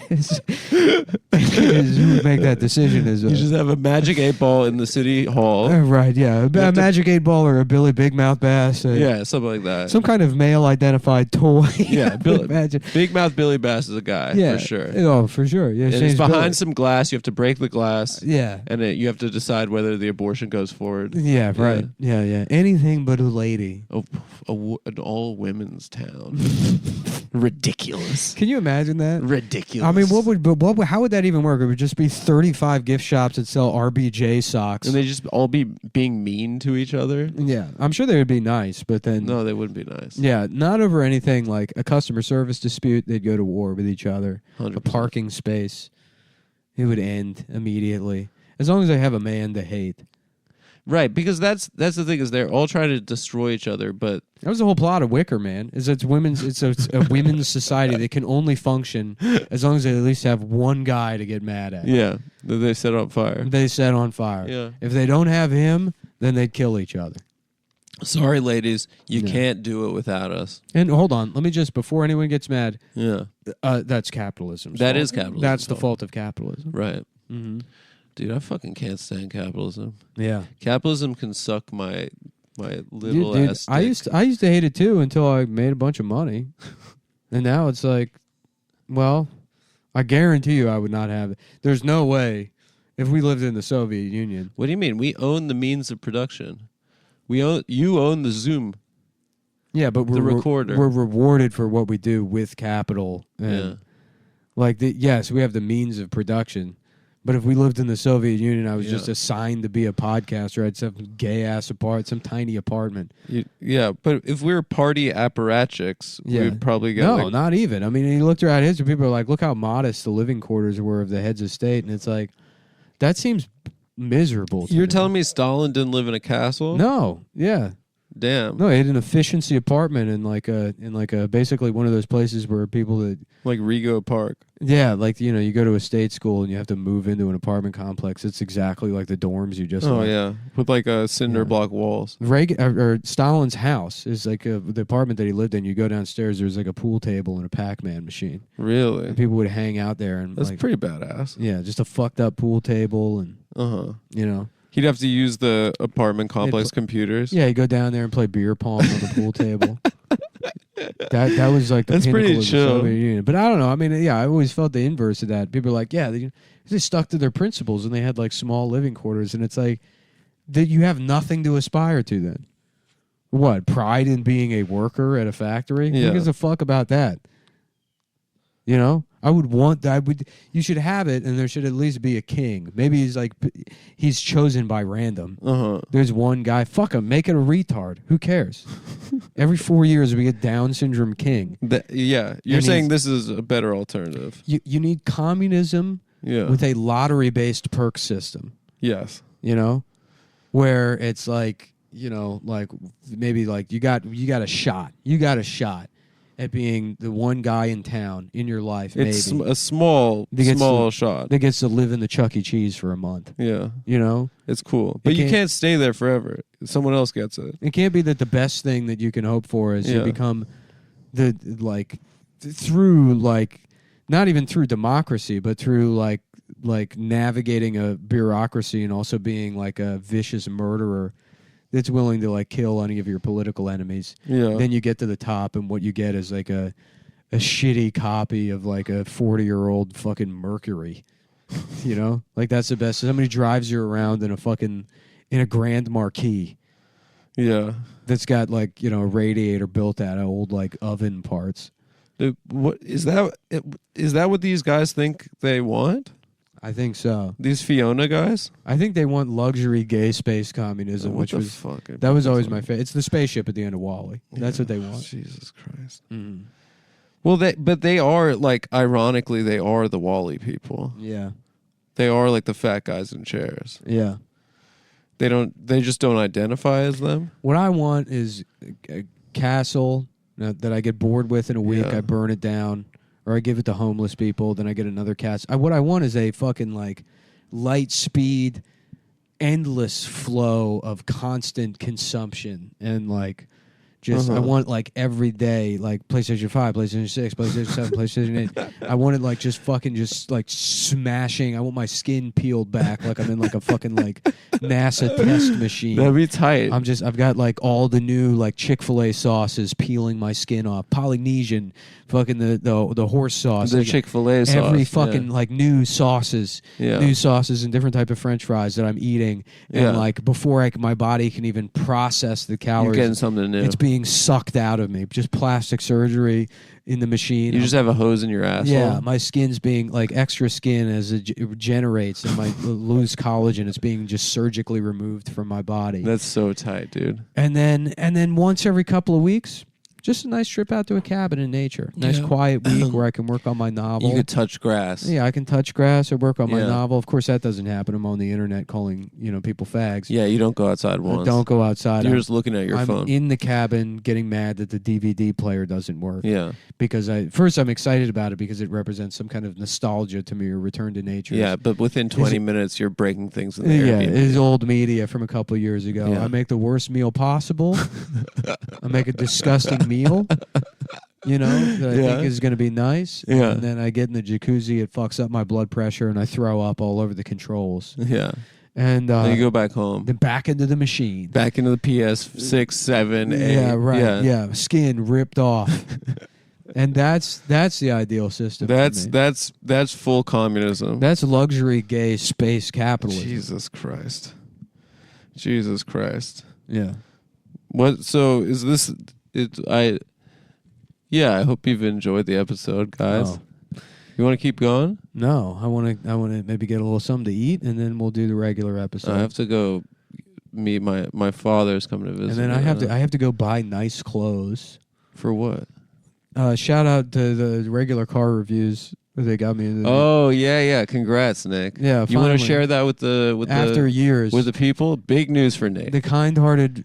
Who would make that decision is you just have a Magic 8 Ball in the city hall. Right, yeah. A Magic 8 Ball or a Billy Big Mouth Bass. Yeah, something like that. Some kind of male-identified toy. Yeah, Big Mouth Billy Bass is a guy, for sure. Oh, for sure. Yeah, and it's behind some glass. You have to break the glass. Yeah. And you have to decide whether the abortion goes forward. Yeah, right. Yeah. Anything but a lady. An all-women's town. Ridiculous. Can you imagine that? Ridiculous. How would that even work? It would just be 35 gift shops that sell RBJ socks. And they just all be being mean to each other? Yeah. I'm sure they would be nice, but then... No, they wouldn't be nice. Yeah, not over anything like a customer service dispute. They'd go to war with each other. 100%. A parking space. It would end immediately. As long as they have a man to hate. Right, because that's the thing is they're all trying to destroy each other, but that was the whole plot of Wicker Man. It's a women's society that can only function as long as they at least have one guy to get mad at. Yeah, that they set on fire. They set on fire. Yeah. If they don't have him, then they'd kill each other. Sorry, ladies, you can't do it without us. And hold on, let me just before anyone gets mad. Yeah, that's capitalism. That is capitalism. That's the fault of capitalism. Right. Mm-hmm. Dude, I fucking can't stand capitalism. Yeah. Capitalism can suck my little ass dick. I used to hate it too until I made a bunch of money. And now it's like, well, I guarantee you I would not have it. There's no way if we lived in the Soviet Union. What do you mean? We own the means of production. You own the Zoom. Yeah, but the recorder. We're rewarded for what we do with capital. And yes, we have the means of production. But if we lived in the Soviet Union, I was just assigned to be a podcaster. I'd have some gay-ass some tiny apartment. But if we were party apparatchiks, we'd probably get... No, not even. I mean, you looked around history, people are like, look how modest the living quarters were of the heads of state. And it's like, that seems miserable to You're me. telling me Stalin didn't live in a castle? No, yeah. Damn. No, he had an efficiency apartment in basically one of those places where people that... Like Rego Park. Yeah, like, you go to a state school and you have to move into an apartment complex. It's exactly like the dorms you just... Oh, yeah. With like cinder block walls. Stalin's house is like the apartment that he lived in. You go downstairs, there's like a pool table and a Pac-Man machine. Really? And people would hang out there. And that's pretty badass. Yeah, just a fucked up pool table and, He'd have to use the apartment complex computers. Yeah, he'd go down there and play beer pong on the pool table. That was like the That's pinnacle pretty of the chill. Soviet Union. But I don't know. I mean, I always felt the inverse of that. People are like, they stuck to their principles and they had like small living quarters. And it's like, that you have nothing to aspire to then. What? Pride in being a worker at a factory? Yeah. Who gives a fuck about that? You should have it, and there should at least be a king. Maybe he's chosen by random. There's one guy. Fuck him. Make it a retard. Who cares? Every 4 years we get Down syndrome king. You're saying this is a better alternative. You need communism with a lottery-based perk system. Yes. Where it's like, maybe like you got a shot. You got a shot at being the one guy in town in your life. It's maybe a small shot that gets to live in the Chuck E. Cheese for a month. Yeah, it's cool, but you can't stay there forever. Someone else gets it. It can't be that the best thing that you can hope for is you become through not even through democracy, but through like navigating a bureaucracy and also being like a vicious murderer that's willing to like kill any of your political enemies. Yeah. Then you get to the top, and what you get is like a shitty copy of like a 40-year-old fucking Mercury. Like that's the best. Somebody drives you around in a Grand Marquis. Yeah. That's got like, a radiator built out of old like oven parts. What is that? Is that what these guys think they want? I think so. These Fiona guys? I think they want luxury gay space communism, which was that was always my favorite. It's the spaceship at the end of WALL-E. That's what they want. Jesus Christ. Mm. Well, they are like, ironically, they are the WALL-E people. Yeah. They are like the fat guys in chairs. Yeah. They just don't identify as them. What I want is a castle that I get bored with in a week. I burn it down. Or I give it to homeless people, then I get another castle. What I want is a fucking like light speed, endless flow of constant consumption and like just I want like every day like PlayStation 5, PlayStation 6, PlayStation 7, PlayStation 8. I want it like just fucking just like smashing. I want my skin peeled back like I'm in like a fucking like NASA test machine. That'd be tight. I've got like all the new like Chick-fil-A sauces peeling my skin off. Polynesian, fucking the horse sauce. The Chick-fil-A sauce. Every fucking like new sauces and different type of French fries that I'm eating. And like before my body can even process the calories. You're getting something new. It's being sucked out of me. Just plastic surgery in the machine. You just have a hose in your asshole. Yeah, my skin's being like extra skin as it regenerates and my lose collagen. It's being just surgically removed from my body. That's so tight, dude. And then once every couple of weeks, just a nice trip out to a cabin in nature. Nice quiet week where I can work on my novel. You could touch grass. Yeah, I can touch grass or work on my novel. Of course, that doesn't happen. I'm on the internet calling people fags. Yeah, you don't go outside once. Don't go outside. You're just looking at your phone. I'm in the cabin getting mad that the DVD player doesn't work. Yeah. Because I'm excited about it because it represents some kind of nostalgia to me or return to nature. Yeah, but within 20 minutes, you're breaking things in the Airbnb. Yeah, it is old media from a couple of years ago. Yeah. I make the worst meal possible. I make a disgusting meal. That I think is going to be nice. Yeah. And then I get in the jacuzzi, it fucks up my blood pressure, and I throw up all over the controls. Yeah. And then you go back home. Then back into the machine. Back into the PS6, 7, 8. Yeah, right. Yeah. Skin ripped off. And that's the ideal system. That's full communism. That's luxury gay space capitalism. Jesus Christ. Yeah. What? So is this? I hope you've enjoyed the episode, guys. Oh. You want to keep going? No, I want to maybe get a little something to eat, and then we'll do the regular episode. I have to go meet my father's coming to visit. And then I have to go buy nice clothes. For what? Shout out to the regular car reviews. They got me. Yeah. Congrats, Nick. Yeah. You want to share that with years with the people? Big news for Nick. The kind-hearted,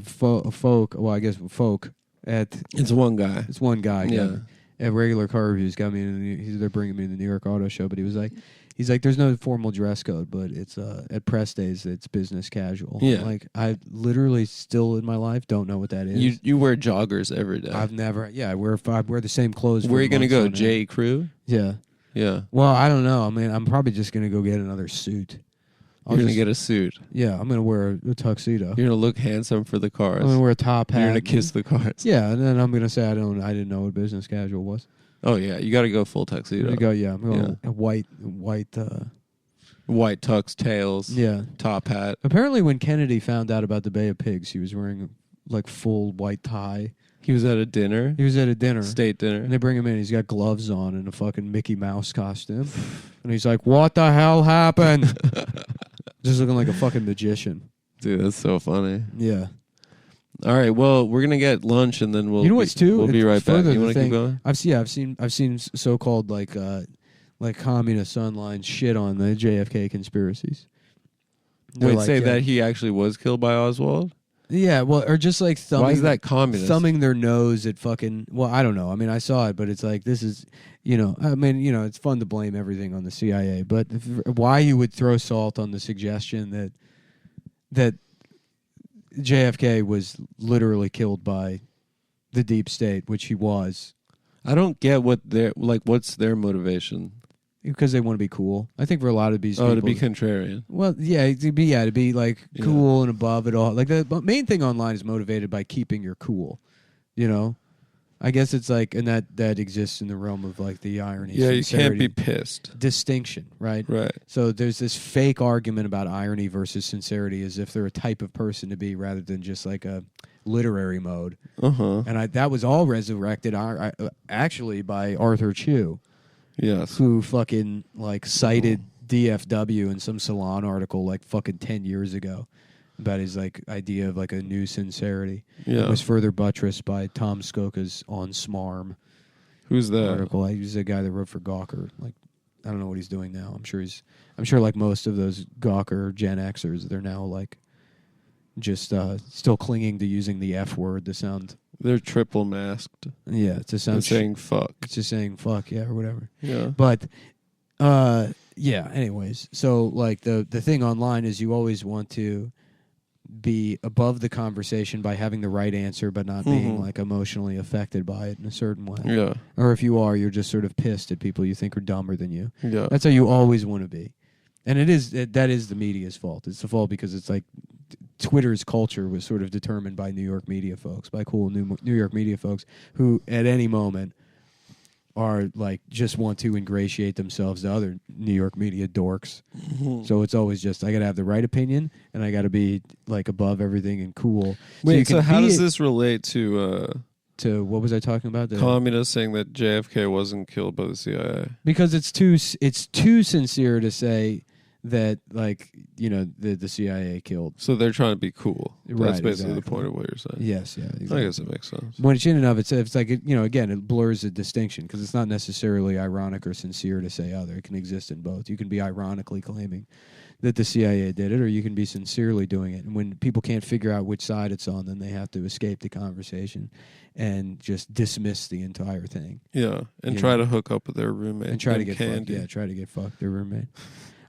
folk. Well, I guess folk at. It's one guy. It's one guy. Yeah. At regular car reviews got me. They're bringing me to the New York Auto Show, but he's like, there's no formal dress code, but it's at press days it's business casual. Yeah. Like I literally still in my life don't know what that is. You wear joggers every day. I've never. Yeah, I wear the same clothes. Where are you gonna go? J. Crew? Yeah. Yeah. Well, I don't know. I mean, I'm probably just gonna go get another suit. You're going to get a suit. Yeah, I'm going to wear a tuxedo. You're going to look handsome for the cars. I'm going to wear a top hat. You're going to kiss the cars. Yeah, and then I'm going to say I didn't know what business casual was. Oh, yeah. You got to go full tuxedo. I'm going white tux, tails. Yeah. Top hat. Apparently when Kennedy found out about the Bay of Pigs, he was wearing like full white tie. He was at a dinner? He was at a dinner. State dinner. And they bring him in. He's got gloves on and a fucking Mickey Mouse costume. And he's like, what the hell happened? Just looking like a fucking magician. Dude, that's so funny. Yeah. All right, well, we're gonna get lunch and then we'll. You know what's too? We'll be right back. You want to keep going? I've seen so-called like communist online shit on the JFK conspiracies. Wait, like, say that he actually was killed by Oswald? Yeah, well, or just like thumbing. Why is that communist? Thumbing their nose at fucking. Well, I don't know. I mean, I saw it, but it's like this is. It's fun to blame everything on the CIA, but why you would throw salt on the suggestion that JFK was literally killed by the deep state, which he was. I don't get what's their motivation? Because they want to be cool. I think for a lot of these people. Oh, to be contrarian. Well, yeah, to be like cool and above it all. Like the main thing online is motivated by keeping your cool, you know? I guess it's like, and that exists in the realm of like the irony. Yeah, you can't be pissed. Distinction, right? Right. So there's this fake argument about irony versus sincerity as if they're a type of person to be rather than just like a literary mode. Uh-huh. And that was all resurrected actually by Arthur Chu. Yes. Who fucking like cited DFW in some Salon article like fucking 10 years ago. About his like idea of like a new sincerity. Yeah. It was further buttressed by Tom Skoka's On Smarm. Who's that? Article. He's a guy that wrote for Gawker. Like, I don't know what he's doing now. I'm sure like most of those Gawker Gen Xers, they're now like just still clinging to using the F word to sound. They're triple masked. Yeah, to sound saying fuck. It's just saying fuck, yeah, or whatever. Yeah. But yeah, anyways. So like the thing online is you always want to be above the conversation by having the right answer but not being like emotionally affected by it in a certain way. Yeah. Or if you are, you're just sort of pissed at people you think are dumber than you. Yeah. That's how you always want to be. And that is the media's fault. It's the fault because it's like Twitter's culture was sort of determined by New York media folks, by cool New York media folks who at any moment are like just want to ingratiate themselves to other New York media dorks. So it's always just I got to have the right opinion and I got to be like above everything and cool. Wait, so how does this relate to what was I talking about? Communists saying that JFK wasn't killed by the CIA? Because it's too sincere to say that like the CIA killed. So they're trying to be cool. Right, That's basically exactly. the point of what you're saying. Yes, yeah. Exactly. I guess it makes sense. When it's in and of itself, it's like again, it blurs the distinction because it's not necessarily ironic or sincere to say other. It can exist in both. You can be ironically claiming that the CIA did it, or you can be sincerely doing it. And when people can't figure out which side it's on, then they have to escape the conversation and just dismiss the entire thing. Yeah, and try to hook up with their roommate and try to get fucked. Yeah, try to get fucked their roommate.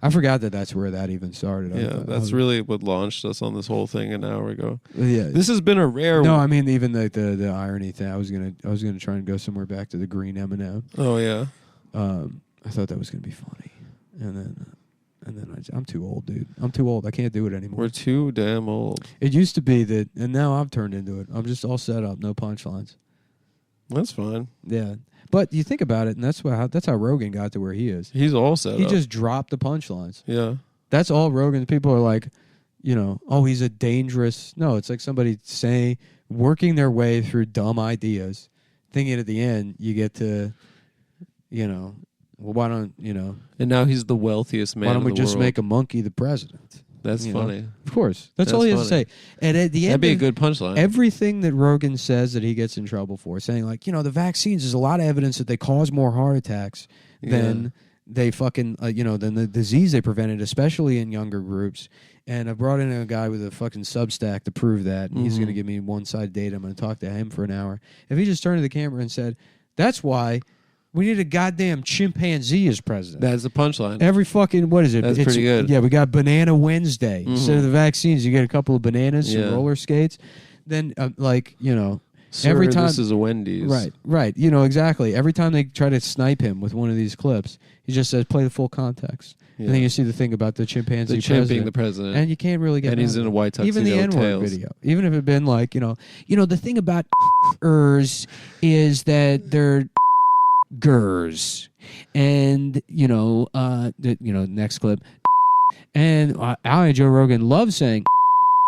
I forgot that's where that even started. Yeah, that's really what launched us on this whole thing an hour ago. Yeah, this has been a rare. No, I mean even the irony thing. I was gonna try and go somewhere back to the green M&M. Oh yeah. I thought that was gonna be funny, and then I'm too old, dude. I'm too old. I can't do it anymore. We're too damn old. It used to be that, and now I've turned into it. I'm just all set up, no punchlines. That's fine. Yeah. But you think about it, and that's how Rogan got to where he is. He's all set He up. just dropped the punchlines. Yeah. That's all Rogan. People are like, oh, he's a dangerous. No, it's like somebody working their way through dumb ideas, thinking at the end you get to, well, why don't, And now he's the wealthiest man why don't in we the just world. make a monkey the president? That's funny. Of course. That's all he has to say. And at the end, That'd be a good punchline. Everything that Rogan says that he gets in trouble for, saying like, the vaccines, there's a lot of evidence that they cause more heart attacks than they fucking, than the disease they prevented, especially in younger groups. And I brought in a guy with a fucking Substack to prove that. And he's going to give me one-side data. I'm going to talk to him for an hour. If he just turned to the camera and said, that's why we need a goddamn chimpanzee as president. That's the punchline. Every fucking, what is it? That's pretty good. Yeah, we got Banana Wednesday. Instead of the vaccines, you get a couple of bananas, some roller skates. Then, Sir, every time. This is a Wendy's. Right. Exactly. Every time they try to snipe him with one of these clips, he just says, play the full context. Yeah. And then you see the thing about the chimpanzee The chimp being the president. And you can't really get And he's in a white tuxedo even the with N-word tails. video. Even if it had been like, the thing about ers is that they're gers. And, next clip. And Al and Joe Rogan love saying,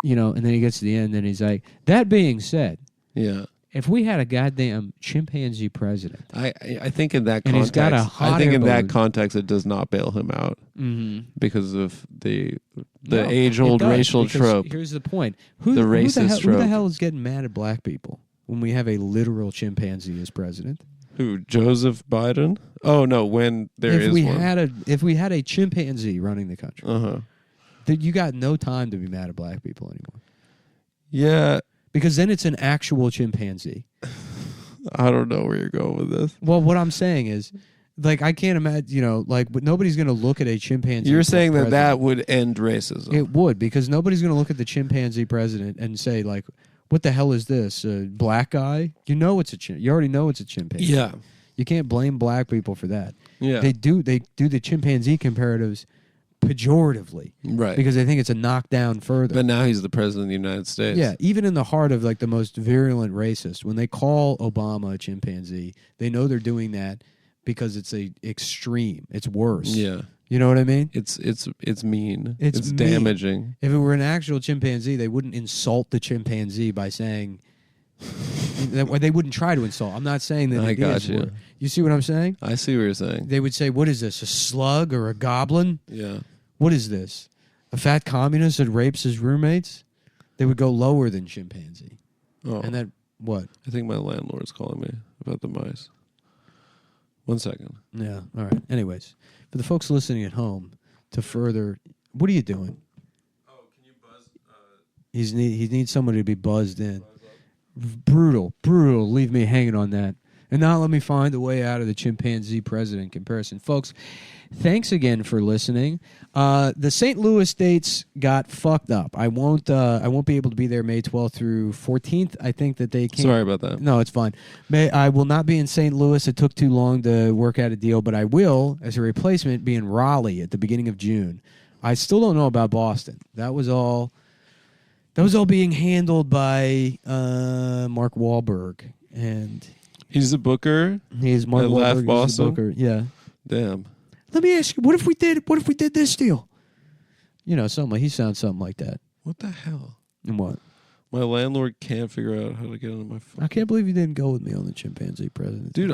and then he gets to the end and he's like, that being said, yeah. if we had a goddamn chimpanzee president, I think in that and context, he's got a hot I think air in that balloon. context it does not bail him out because of the No, age-old it does, racial because trope. Here's the point: The racist who the trope. hell is getting mad at black people when we have a literal chimpanzee as president? Who? Joseph Biden? Oh no, when there is one. If we had a chimpanzee running the country, then you got no time to be mad at black people anymore. Yeah, because then it's an actual chimpanzee. I don't know where you're going with this. Well, what I'm saying is, like, I can't imagine, but nobody's going to look at a chimpanzee. You're saying that president. would end racism. It would, because nobody's going to look at the chimpanzee president and say, like, what the hell is this? A black guy? You already know it's a chimpanzee. Yeah. You can't blame black people for that. Yeah. They do the chimpanzee comparatives pejoratively. Right. Because they think it's a knockdown further. But now he's the president of the United States. Yeah, even in the heart of like the most virulent racist, when they call Obama a chimpanzee, they know they're doing that because it's a extreme. It's worse. Yeah. You know what I mean? It's mean. It's mean. Damaging. If it were an actual chimpanzee, they wouldn't insult the chimpanzee by saying they wouldn't try to insult. I'm not saying that I it got is. you. You see what I'm saying? I see what you're saying. They would say, what is this, a slug or a goblin? Yeah. What is this? A fat communist that rapes his roommates? They would go lower than chimpanzee. Oh. And that, what? I think my landlord's calling me about the mice. 1 second. Yeah, all right. Anyways, for the folks listening at home, to further, what are you doing? Oh, can you buzz? He needs somebody to be buzzed in. Brutal. Leave me hanging on that. And now let me find a way out of the chimpanzee president comparison. Folks, thanks again for listening. The St. Louis dates got fucked up. I won't be able to be there May 12th through 14th. I think that they can't. Sorry about that. No, it's fine. I will not be in St. Louis. It took too long to work out a deal, but I will, as a replacement, be in Raleigh at the beginning of June. I still don't know about Boston. That was all being handled by Mark Wahlberg, and he's the booker. He's Mark at Wahlberg. Laugh He's Boston? the booker. Yeah. Damn. Let me ask you, what if we did this deal? He sounds something like that. What the hell? And what? My landlord can't figure out how to get into my phone. I can't believe you didn't go with me on the chimpanzee president. Dude,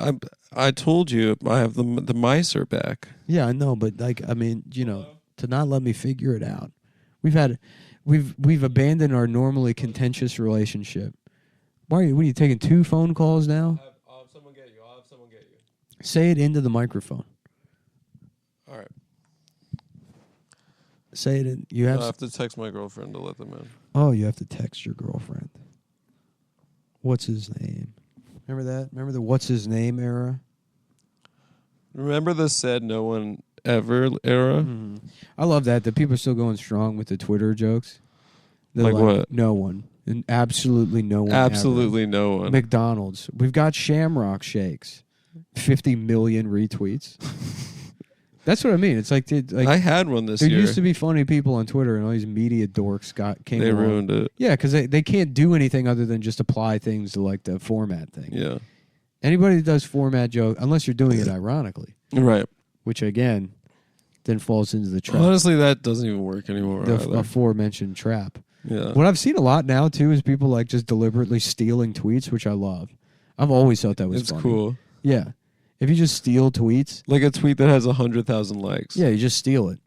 I told you I have the mice are back. Yeah, I know, but to not let me figure it out. We've abandoned our normally contentious relationship. What are you taking 2 phone calls now? I'll have someone get you. Say it into the microphone. All right. Say it in. You have. I have to text my girlfriend to let them in. Oh, you have to text your girlfriend. What's his name? Remember that? Remember the what's his name era? Remember the said no one ever era? Mm-hmm. I love that people are still going strong with the Twitter jokes. They're Like what? No one. And absolutely no one. Absolutely ever. no one. McDonald's. We've got Shamrock Shakes. 50 million retweets. That's what I mean. It's like I had one this year. There used to be funny people on Twitter, and all these media dorks came They along. ruined it. Yeah, because they can't do anything other than just apply things to like the format thing. Yeah. Anybody that does format joke, unless you're doing it ironically, Right. which again then falls into the trap. Honestly, that doesn't even work anymore. The either. aforementioned trap. Yeah. What I've seen a lot now too is people like just deliberately stealing tweets, which I love. I've always thought that was It's funny. cool. Yeah. If you just steal tweets, Like a tweet that has 100,000 likes. yeah, you just steal it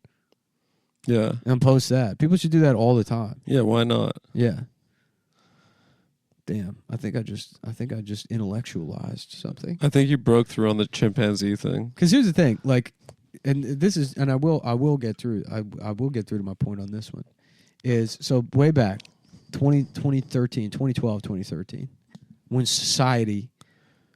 Yeah. and post that. People should do that all the time. Yeah, why not? Yeah. Damn, I think I just intellectualized something. I think you broke through on the chimpanzee thing. Because here's the thing, like, and this is, and I will get through. I will get through to my point on this one. Is so way back, 2013, 2012, 2013, when society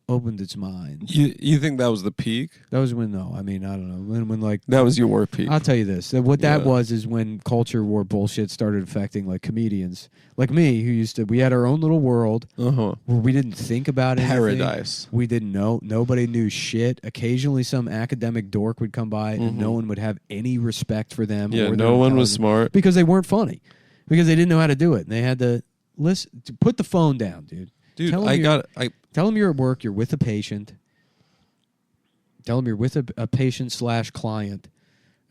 opened its mind. You think that was the peak? That was when, no, I mean, I don't know. When like... That was your peak. I'll tell you this. What that Yeah. was is when culture war bullshit started affecting, like, comedians. Like me, who used to... We had our own little world Uh-huh. where we didn't think about anything. Paradise. We didn't know. Nobody knew shit. Occasionally some academic dork would come by and no one would have any respect for them. Yeah, or no their one was intelligence smart. because they weren't funny. Because they didn't know how to do it. And they had to... Listen, put the phone down, dude. Dude, Tell 'em Tell them you're at work, you're with a patient. Tell them you're with a patient/client,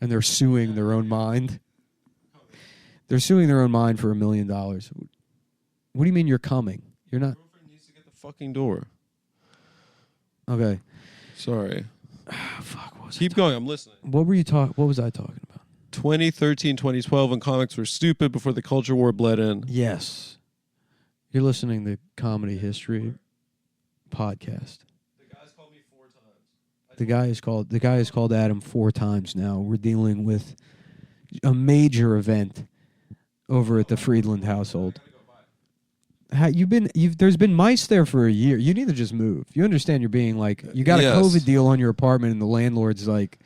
and they're suing their own mind. They're suing their own mind for $1 million. What do you mean you're coming? You're not... girlfriend needs to get the fucking door. Okay. Sorry. Fuck, what was Keep going, I'm listening. What were you What was I talking about? 2013, 2012, when comics were stupid before the culture war bled in. Yes. You're listening to Comedy History podcast. The guy's called me 4 times. The guy is called Adam 4 times now. We're dealing with a major event over at the Friedland household. There's been mice there for a year. You need to just move. You understand you're being like, you got Yes. a COVID deal on your apartment and the landlord's like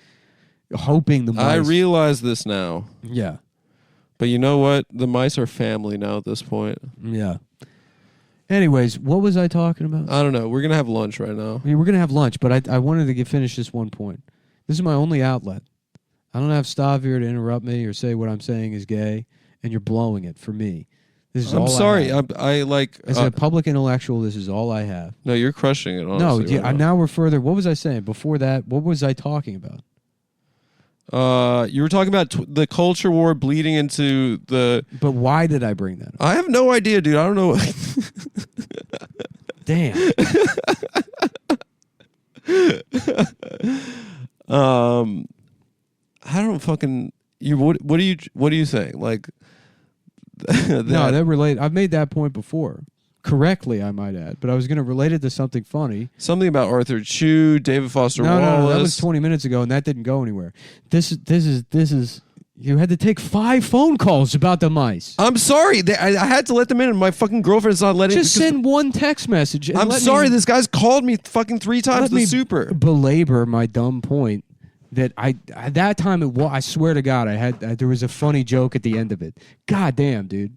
hoping the mice. I realize this now. Yeah. But you know what? The mice are family now at this point. Yeah. Anyways, what was I talking about? I don't know. We're going to have lunch right now. I mean, we're going to have lunch, but I wanted to finish this one point. This is my only outlet. I don't have Stav here to interrupt me or say what I'm saying is gay, and you're blowing it for me. This is all I'm sorry. I have. I like... As a public intellectual, this is all I have. No, you're crushing it, No, honestly. yeah, now we're further. What was I saying? Before that, what was I talking about? You were talking about the culture war bleeding into the... But why did I bring that up? I have no idea, dude. I don't know. Damn. I don't fucking... What are you saying? Like... No, that relate. I've made that point before. Correctly, I might add. But I was going to relate it to something funny. Something about Arthur Chu, David Foster Wallace. No, that was 20 minutes ago, and that didn't go anywhere. This is. You had to take 5 phone calls about the mice. I'm sorry. I had to let them in, and my fucking girlfriend's not letting... Just send one text message. And I'm sorry. This guy's called me fucking 3 times the super. Belabor my dumb point that at that time I swear to God there was a funny joke at the end of it. God damn, dude.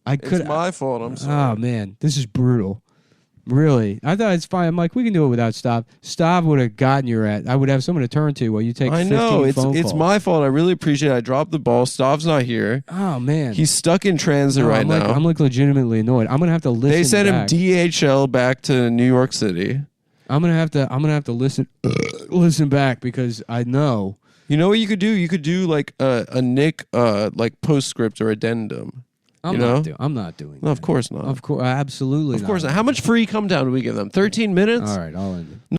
It's my fault. I'm sorry. Oh man, this is brutal. Really, I thought it's fine. I'm like, we can do it without Stav. Stav would have gotten your ass. I would have someone to turn to while you take. I 15 know it's phone calls. my fault. I really appreciate it. I dropped the ball. Stav's not here. Oh man, He's stuck in transit right now. I'm like legitimately annoyed. I'm gonna have to listen. They sent back. him DHL back to New York City. I'm gonna have to listen back because I know. You know what you could do? You could do like a Nick like postscript or addendum. I'm not doing. No, of course not. Of course, absolutely. Of course not. How much free CumTown do we give them? 13 minutes? All right, I'll end it.